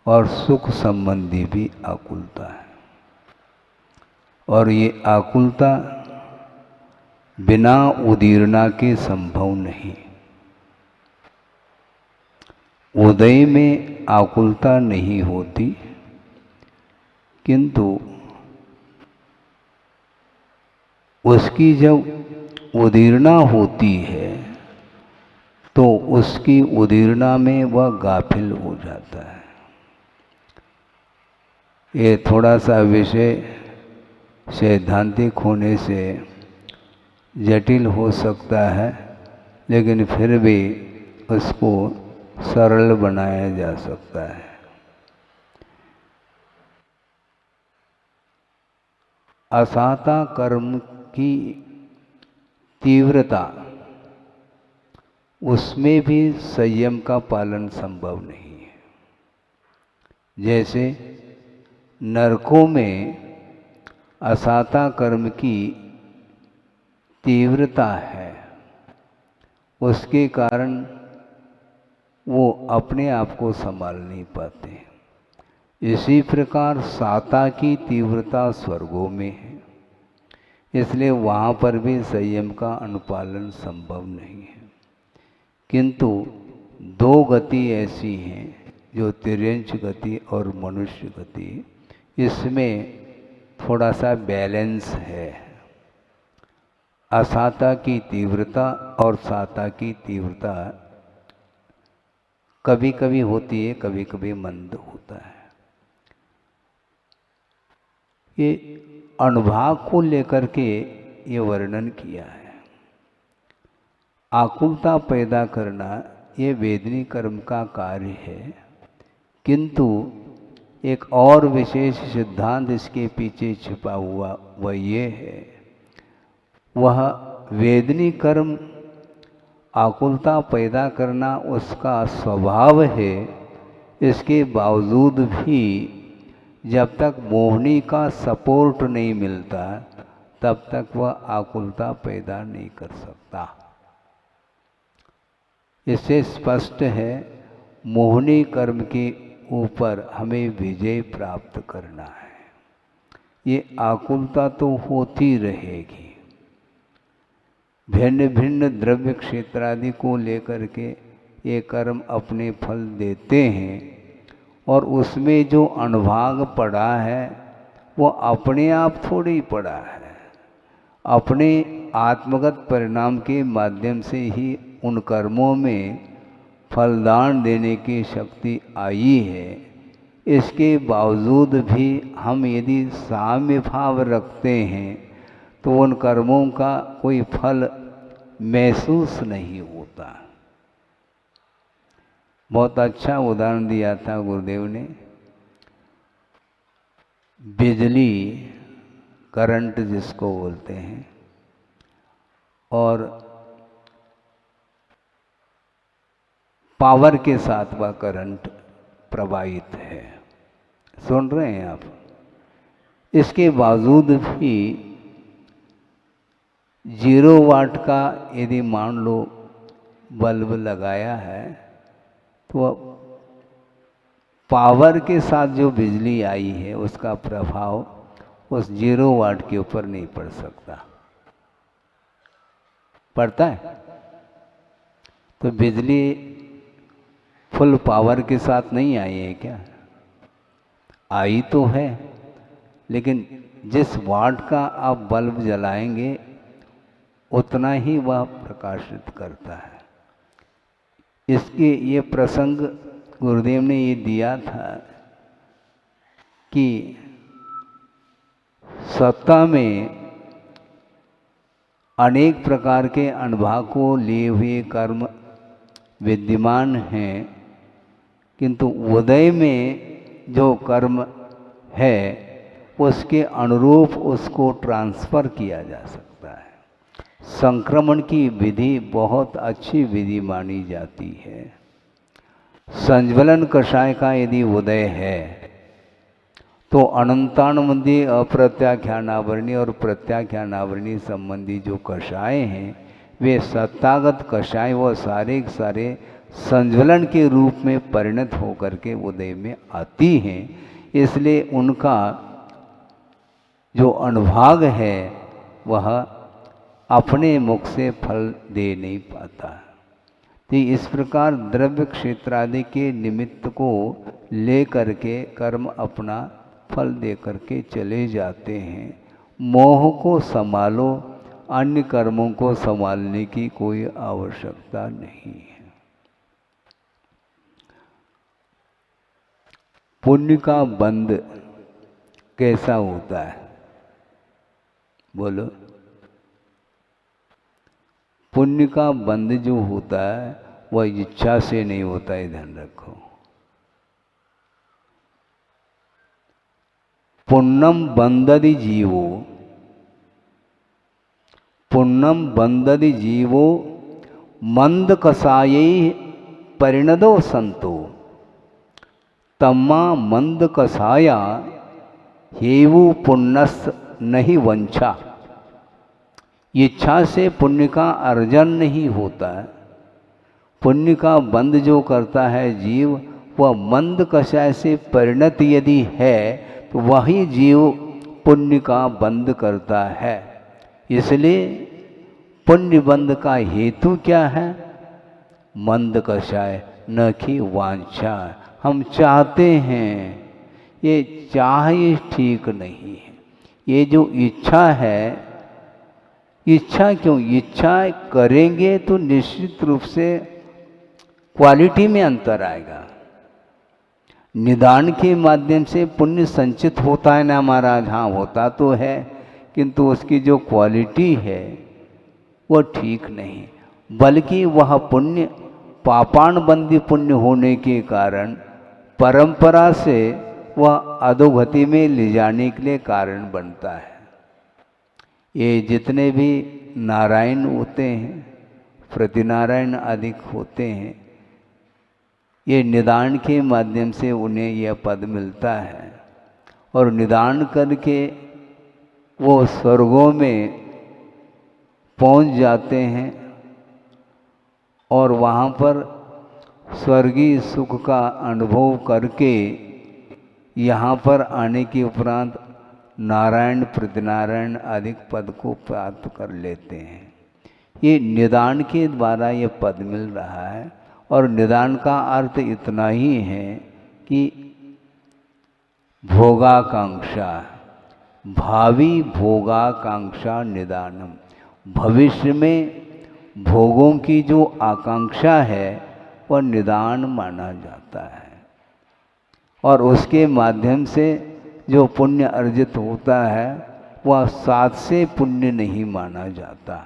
और सुख संबंधी भी आकुलता है। और ये आकुलता बिना उदीरना के संभव नहीं। उदय में आकुलता नहीं होती, किंतु उसकी जब उदीरना होती है तो उसकी उदीरना में वह गाफिल हो जाता है। ये थोड़ा सा विषय सैद्धांतिक होने से जटिल हो सकता है, लेकिन फिर भी उसको सरल बनाया जा सकता है। असाता कर्म की तीव्रता, उसमें भी संयम का पालन संभव नहीं है। जैसे नरकों में असाता कर्म की तीव्रता है, उसके कारण वो अपने आप को संभाल नहीं पाते। इसी प्रकार साता की तीव्रता स्वर्गों में है, इसलिए वहाँ पर भी संयम का अनुपालन संभव नहीं है। किंतु दो गति ऐसी हैं जो तिर्यंच गति और मनुष्य गति, इसमें थोड़ा सा बैलेंस है। असाता की तीव्रता और साता की तीव्रता कभी कभी होती है, कभी कभी मंद होता है। ये अनुभाग को लेकर के ये वर्णन किया है। आकुलता पैदा करना ये वेदनी कर्म का कार्य है, किंतु एक और विशेष सिद्धांत इसके पीछे छिपा हुआ वह ये है, वह वेदनी कर्म आकुलता पैदा करना उसका स्वभाव है। इसके बावजूद भी जब तक मोहनी का सपोर्ट नहीं मिलता तब तक वह आकुलता पैदा नहीं कर सकता। इससे स्पष्ट है मोहनी कर्म के ऊपर हमें विजय प्राप्त करना है। ये आकुलता तो होती रहेगी। भिन्न भिन्न द्रव्य क्षेत्र आदि को लेकर के ये कर्म अपने फल देते हैं और उसमें जो अनुभाग पड़ा है वो अपने आप थोड़ी पड़ा है। अपने आत्मगत परिणाम के माध्यम से ही उन कर्मों में फलदान देने की शक्ति आई है। इसके बावजूद भी हम यदि साम्य भाव रखते हैं तो उन कर्मों का कोई फल महसूस नहीं होता। बहुत अच्छा उदाहरण दिया था गुरुदेव ने। बिजली, करंट जिसको बोलते हैं, और पावर के साथ वह करंट प्रवाहित है। सुन रहे हैं आप? इसके बावजूद भी 0 वाट का यदि मान लो बल्ब लगाया है तो पावर के साथ जो बिजली आई है उसका प्रभाव उस 0 वाट के ऊपर नहीं पड़ सकता। पड़ता है? तो बिजली फुल पावर के साथ नहीं आई है क्या? आई तो है, लेकिन जिस वाट का आप बल्ब जलाएंगे उतना ही वह प्रकाशित करता है। इसके ये प्रसंग गुरुदेव ने ये दिया था कि सत्ता में अनेक प्रकार के अनुभव को लिए हुए कर्म विद्यमान हैं, किंतु उदय में जो कर्म है उसके अनुरूप उसको ट्रांसफ़र किया जा सकता है। संक्रमण की विधि बहुत अच्छी विधि मानी जाती है। संज्वलन कषाय का यदि उदय है तो अनंतानुबंधी अप्रत्याख्यानावरणी और प्रत्याख्यानावरणी संबंधी जो कषाय हैं वे सत्तागत कषाय व सारे सारे संज्वलन के रूप में परिणत होकर के उदय में आती हैं। इसलिए उनका जो अनुभाग है वह अपने मुख से फल दे नहीं पाता। तो इस प्रकार द्रव्य क्षेत्र आदि के निमित्त को ले करके कर्म अपना फल दे करके चले जाते हैं। मोह को संभालो, अन्य कर्मों को संभालने की कोई आवश्यकता नहीं है। पुण्य का बंध कैसा होता है? बोलो। पुण्य का बंध जो होता है वह इच्छा से नहीं होता है, ध्यान रखो। पुण्यम बंधति जीवो, पुण्यम बंधति जीवो मंद कसाये परिणदो संतो तम्मा मंद कसाया हेवु पुण्यस नहीं वंछा। इच्छा से पुण्य का अर्जन नहीं होता है। पुण्य का बंध जो करता है जीव, वह मंद कषाय से परिणत यदि है तो वही जीव पुण्य का बंध करता है। इसलिए पुण्य बंध का हेतु क्या है? मंद कषाय, न कि वांछा। हम चाहते हैं, ये चाह ये ठीक नहीं है। ये जो इच्छा है, इच्छा क्यों? इच्छा करेंगे तो निश्चित रूप से क्वालिटी में अंतर आएगा। निदान के माध्यम से पुण्य संचित होता है ना महाराज? हाँ, होता तो है, किंतु उसकी जो क्वालिटी है वो ठीक नहीं, बल्कि वह पुण्य पापान बंदी पुण्य होने के कारण परंपरा से वह अधोगति में ले जाने के लिए कारण बनता है। ये जितने भी नारायण होते हैं, प्रतिनारायण अधिक होते हैं, ये निदान के माध्यम से उन्हें यह पद मिलता है और निदान करके वो स्वर्गों में पहुंच जाते हैं और वहाँ पर स्वर्गीय सुख का अनुभव करके यहाँ पर आने के उपरांत नारायण प्रतिनारायण अधिक पद को प्राप्त कर लेते हैं। ये निदान के द्वारा ये पद मिल रहा है। और निदान का अर्थ इतना ही है कि भोगाकांक्षा, भावी भोगाकांक्षा निदानम, भविष्य में भोगों की जो आकांक्षा है वह निदान माना जाता है। और उसके माध्यम से जो पुण्य अर्जित होता है वह साथ से पुण्य नहीं माना जाता,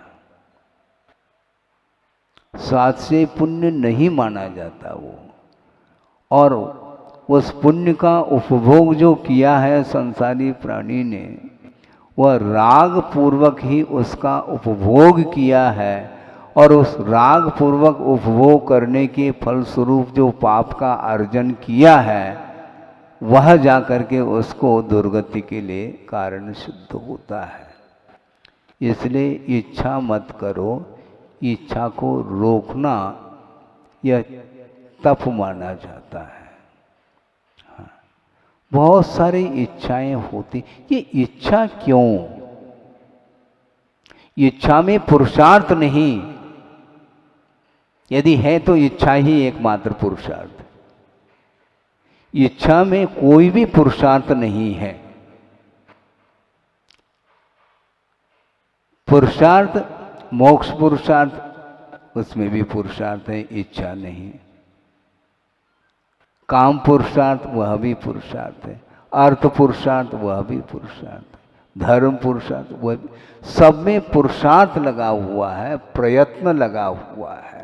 साथ से पुण्य नहीं माना जाता वो। और उस पुण्य का उपभोग जो किया है संसारी प्राणी ने, वह राग पूर्वक ही उसका उपभोग किया है और उस राग पूर्वक उपभोग करने के फलस्वरूप जो पाप का अर्जन किया है वह जा करके उसको दुर्गति के लिए कारण सिद्ध होता है। इसलिए इच्छा मत करो, इच्छा को रोकना यह तप माना जाता है। हाँ। बहुत सारी इच्छाएं होती, ये इच्छा क्यों? इच्छा में पुरुषार्थ नहीं, यदि है तो इच्छा ही एकमात्र पुरुषार्थ। इच्छा में कोई भी पुरुषार्थ नहीं है। पुरुषार्थ मोक्ष पुरुषार्थ, उसमें भी पुरुषार्थ है, इच्छा नहीं। काम पुरुषार्थ, वह भी पुरुषार्थ है। अर्थ पुरुषार्थ, वह भी पुरुषार्थ। धर्म पुरुषार्थ, वह भी, सब में पुरुषार्थ लगा हुआ है, प्रयत्न लगा हुआ है।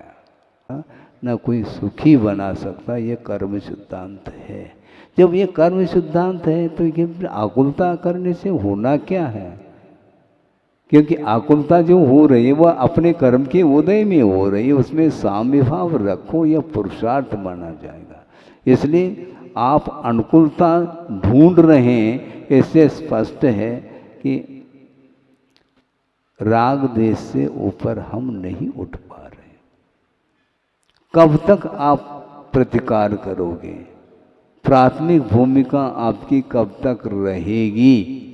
न कोई सुखी बना सकता, ये कर्म सिद्धांत है। जब ये कर्म सिद्धांत है तो ये आकुलता करने से होना क्या है? क्योंकि आकुलता जो हो रही है वह अपने कर्म के उदय में हो रही है, उसमें साम्य भाव रखो, यह पुरुषार्थ माना जाएगा। इसलिए आप अनुकूलता ढूंढ रहे हैं, इससे स्पष्ट है कि राग द्वेष से ऊपर हम नहीं उठ पा रहे। कब तक आप प्रतिकार करोगे? प्राथमिक भूमिका आपकी कब तक रहेगी?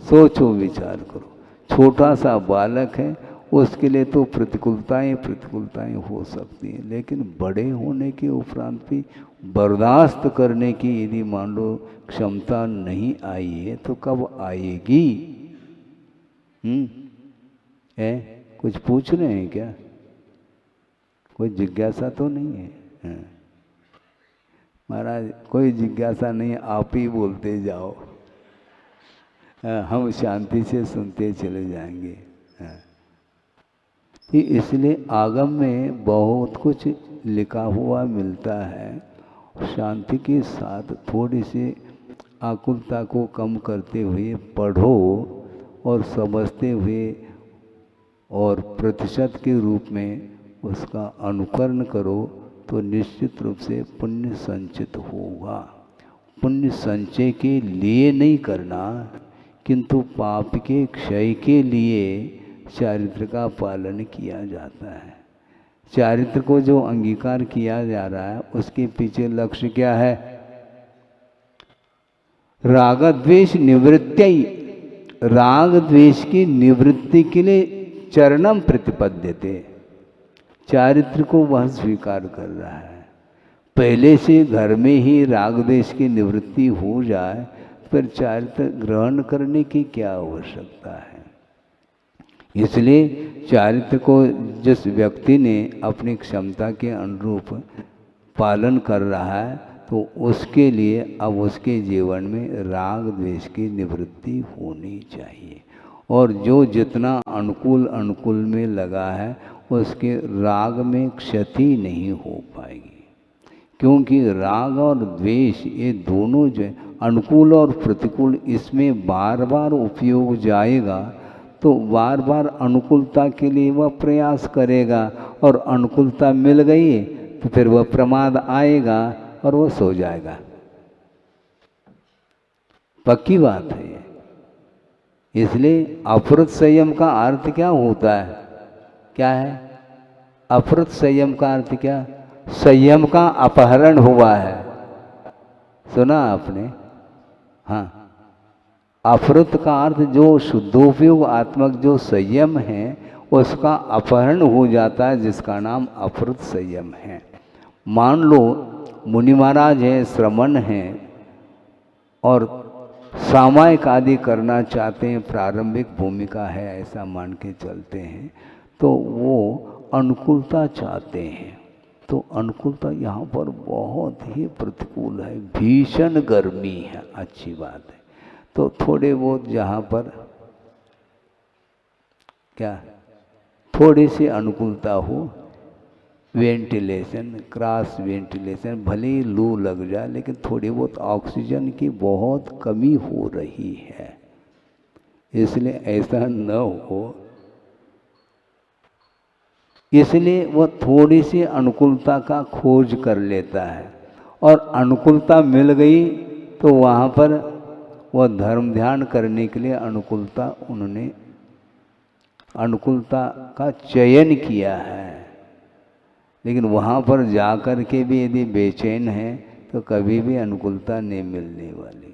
सोचो, विचार करो। छोटा सा बालक है, उसके लिए तो प्रतिकूलताएं हो सकती हैं, लेकिन बड़े होने के उपरांत भी बर्दाश्त करने की यदि मान लो क्षमता नहीं आई है तो कब आएगी? कुछ पूछ रहे हैं क्या? कोई जिज्ञासा तो नहीं है? महाराज कोई जिज्ञासा नहीं, आप ही बोलते जाओ, हम शांति से सुनते चले जाएंगे। इसलिए आगम में बहुत कुछ लिखा हुआ मिलता है। शांति के साथ थोड़ी सी आकुलता को कम करते हुए पढ़ो और समझते हुए और प्रतिशत के रूप में उसका अनुकरण करो तो निश्चित रूप से पुण्य संचित होगा। पुण्य संचय के लिए नहीं करना, किंतु पाप के क्षय के लिए चारित्र का पालन किया जाता है। चारित्र को जो अंगीकार किया जा रहा है उसके पीछे लक्ष्य क्या है? राग द्वेष निवृत्ति, राग द्वेष की निवृत्ति के लिए चरणम प्रतिपद्यते। चारित्र को वह स्वीकार कर रहा है। पहले से घर में ही राग द्वेष की निवृत्ति हो जाए, फिर चारित्र ग्रहण करने की क्या आवश्यकता है? इसलिए चारित्र को जिस व्यक्ति ने अपनी क्षमता के अनुरूप पालन कर रहा है तो उसके लिए अब उसके जीवन में राग द्वेष की निवृत्ति होनी चाहिए। और जो जितना अनुकूल में लगा है उसके राग में क्षति नहीं हो पाएगी, क्योंकि राग और द्वेष ये दोनों जो अनुकूल और प्रतिकूल, इसमें बार बार उपयोग जाएगा तो बार बार अनुकूलता के लिए वह प्रयास करेगा, और अनुकूलता मिल गई तो फिर वह प्रमाद आएगा और वह सो जाएगा। पक्की बात है ये। इसलिए अफुरत संयम का अर्थ क्या होता है? क्या है अफुरत संयम का अर्थ? क्या? संयम का अपहरण हुआ है। सुना आपने? हाँ, अफुरत का अर्थ जो शुद्धोपयोग आत्मक जो संयम है उसका अपहरण हो जाता है, जिसका नाम अफुरत संयम है। मान लो मुनि महाराज हैं, श्रमण हैं और सामायिक आदि करना चाहते हैं, प्रारंभिक भूमिका है ऐसा मान के चलते हैं, तो वो अनुकूलता चाहते हैं। तो अनुकूलता यहाँ पर बहुत ही प्रतिकूल है, भीषण गर्मी है। अच्छी बात है, तो थोड़े बहुत जहाँ पर क्या थोड़ी सी अनुकूलता हो, वेंटिलेशन, क्रॉस वेंटिलेशन, भले ही लू लग जाए लेकिन थोड़ी बहुत ऑक्सीजन की बहुत कमी हो रही है। इसलिए ऐसा न हो इसलिए वह थोड़ी सी अनुकूलता का खोज कर लेता है, और अनुकूलता मिल गई तो वहाँ पर वह धर्म ध्यान करने के लिए उन्होंने अनुकूलता का चयन किया है। लेकिन वहाँ पर जा कर के भी यदि बेचैन है तो कभी भी अनुकूलता नहीं मिलने वाली।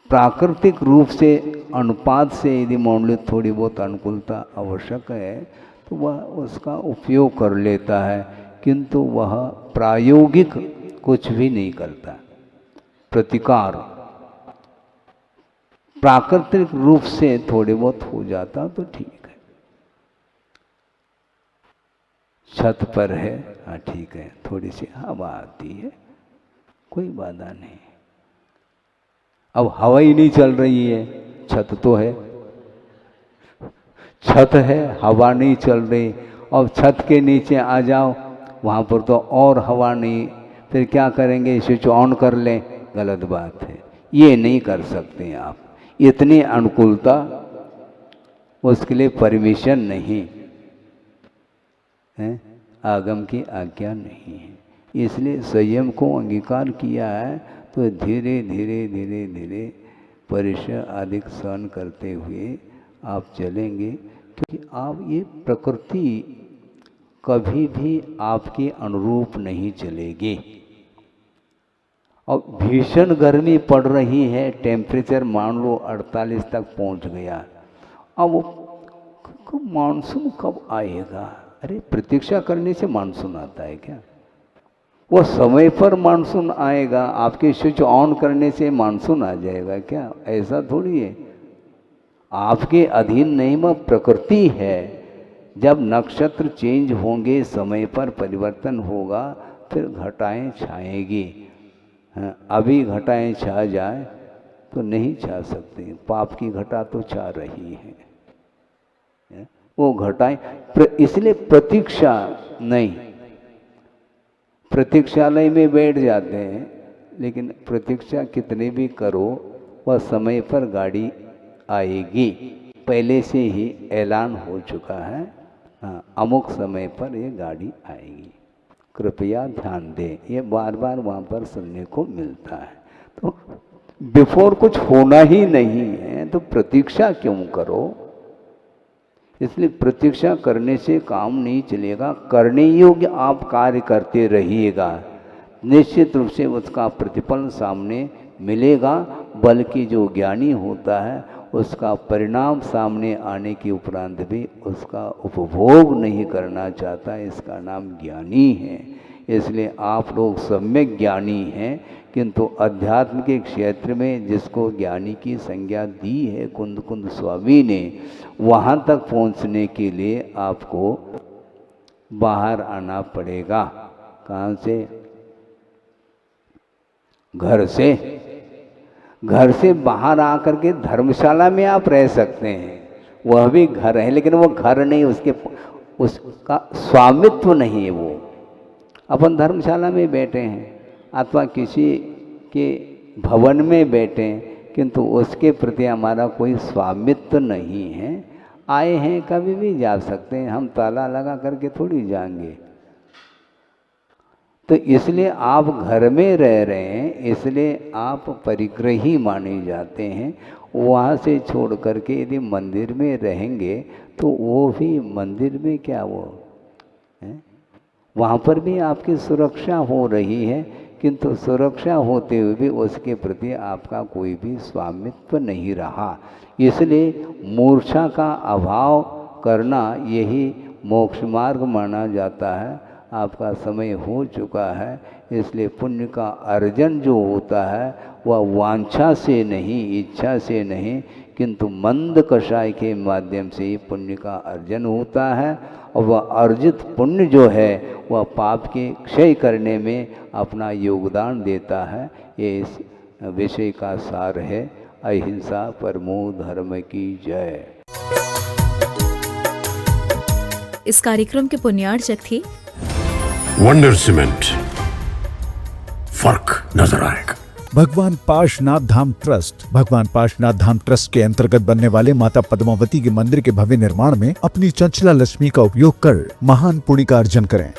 प्राकृतिक रूप से अनुपात से यदि मान लो थोड़ी बहुत अनुकूलता आवश्यक है तो वह उसका उपयोग कर लेता है, किंतु वह प्रायोगिक कुछ भी नहीं करता। प्रतिकार प्राकृतिक रूप से थोड़े बहुत हो जाता तो ठीक है। छत पर है, हाँ ठीक है, थोड़ी सी हवा आती है, कोई बाधा नहीं। अब हवा ही नहीं चल रही है, छत तो है, छत है, हवा नहीं चल रही। अब छत के नीचे आ जाओ, वहाँ पर तो और हवा नहीं, फिर क्या करेंगे, स्विच ऑन कर लें, गलत बात है। ये नहीं कर सकते आप, इतनी अनुकूलता उसके लिए परमिशन नहीं है, आगम की आज्ञा नहीं है। इसलिए संयम को अंगीकार किया है तो धीरे धीरे धीरे धीरे परिश्रम अधिक सहन करते हुए आप चलेंगे, क्योंकि आप ये प्रकृति कभी भी आपके अनुरूप नहीं चलेगी। और भीषण गर्मी पड़ रही है, टेम्परेचर मान लो 48 तक पहुंच गया, अब वो मानसून कब आएगा? अरे प्रतीक्षा करने से मानसून आता है क्या? वो समय पर मानसून आएगा, आपके स्विच ऑन करने से मानसून आ जाएगा क्या? ऐसा थोड़ी है। आपके अधीन नहीं, वह प्रकृति है। जब नक्षत्र चेंज होंगे, समय पर परिवर्तन होगा, फिर घटाएं छाएंगी। अभी घटाएं छा जाए तो नहीं छा सकते, पाप की घटा तो छा रही है, वो घटाएं। इसलिए प्रतीक्षा नहीं, प्रतीक्षालय में बैठ जाते हैं, लेकिन प्रतीक्षा कितने भी करो वह समय पर गाड़ी आएगी, पहले से ही ऐलान हो चुका है। हाँ, अमुक समय पर ये गाड़ी आएगी, कृपया ध्यान दें। ये बार बार वहाँ पर सुनने को मिलता है। तो बिफोर कुछ होना ही नहीं है तो प्रतीक्षा क्यों करो? इसलिए प्रतीक्षा करने से काम नहीं चलेगा। करने योग्य आप कार्य करते रहिएगा, निश्चित रूप से उसका प्रतिफल सामने मिलेगा। बल्कि जो ज्ञानी होता है उसका परिणाम सामने आने के उपरांत भी उसका उपभोग नहीं करना चाहता, इसका नाम ज्ञानी है। इसलिए आप लोग सम्यक ज्ञानी हैं, किंतु अध्यात्म के क्षेत्र में जिसको ज्ञानी की संज्ञा दी है कुंद कुंद स्वामी ने, वहाँ तक पहुँचने के लिए आपको बाहर आना पड़ेगा। कहाँ से? घर से। घर से बाहर आकर के धर्मशाला में आप रह सकते हैं, वह भी घर है, लेकिन वो घर नहीं, उसका स्वामित्व नहीं है। वो अपन धर्मशाला में बैठे हैं अथवा किसी के भवन में बैठे हैं, किंतु उसके प्रति हमारा कोई स्वामित्व नहीं है। आए हैं, कभी भी जा सकते हैं, हम ताला लगा करके थोड़ी जाएंगे। तो इसलिए आप घर में रह रहे हैं, इसलिए आप परिग्रही माने जाते हैं। वहाँ से छोड़ करके यदि मंदिर में रहेंगे तो वो भी मंदिर में क्या वो है, वहाँ पर भी आपकी सुरक्षा हो रही है, किंतु सुरक्षा होते हुए भी उसके प्रति आपका कोई भी स्वामित्व नहीं रहा। इसलिए मूर्छा का अभाव करना यही मोक्ष मार्ग माना जाता है। आपका समय हो चुका है, इसलिए पुण्य का अर्जन जो होता है वह वांछा से नहीं, इच्छा से नहीं, किंतु मंद कषाय के माध्यम से ही पुण्य का अर्जन होता है। और वह अर्जित पुण्य जो है वह पाप के क्षय करने में अपना योगदान देता है। ये इस विषय का सार है। अहिंसा परमो धर्म की जय। इस कार्यक्रम के पुण्यार्चक थे वंडर सीमेंट, फर्क नजर आएगा। भगवान पाशनाथ धाम ट्रस्ट भगवान पाशनाथ धाम ट्रस्ट के अंतर्गत बनने वाले माता पद्मावती के मंदिर के भव्य निर्माण में अपनी चंचला लक्ष्मी का उपयोग कर महान पुण्य का अर्जन करें।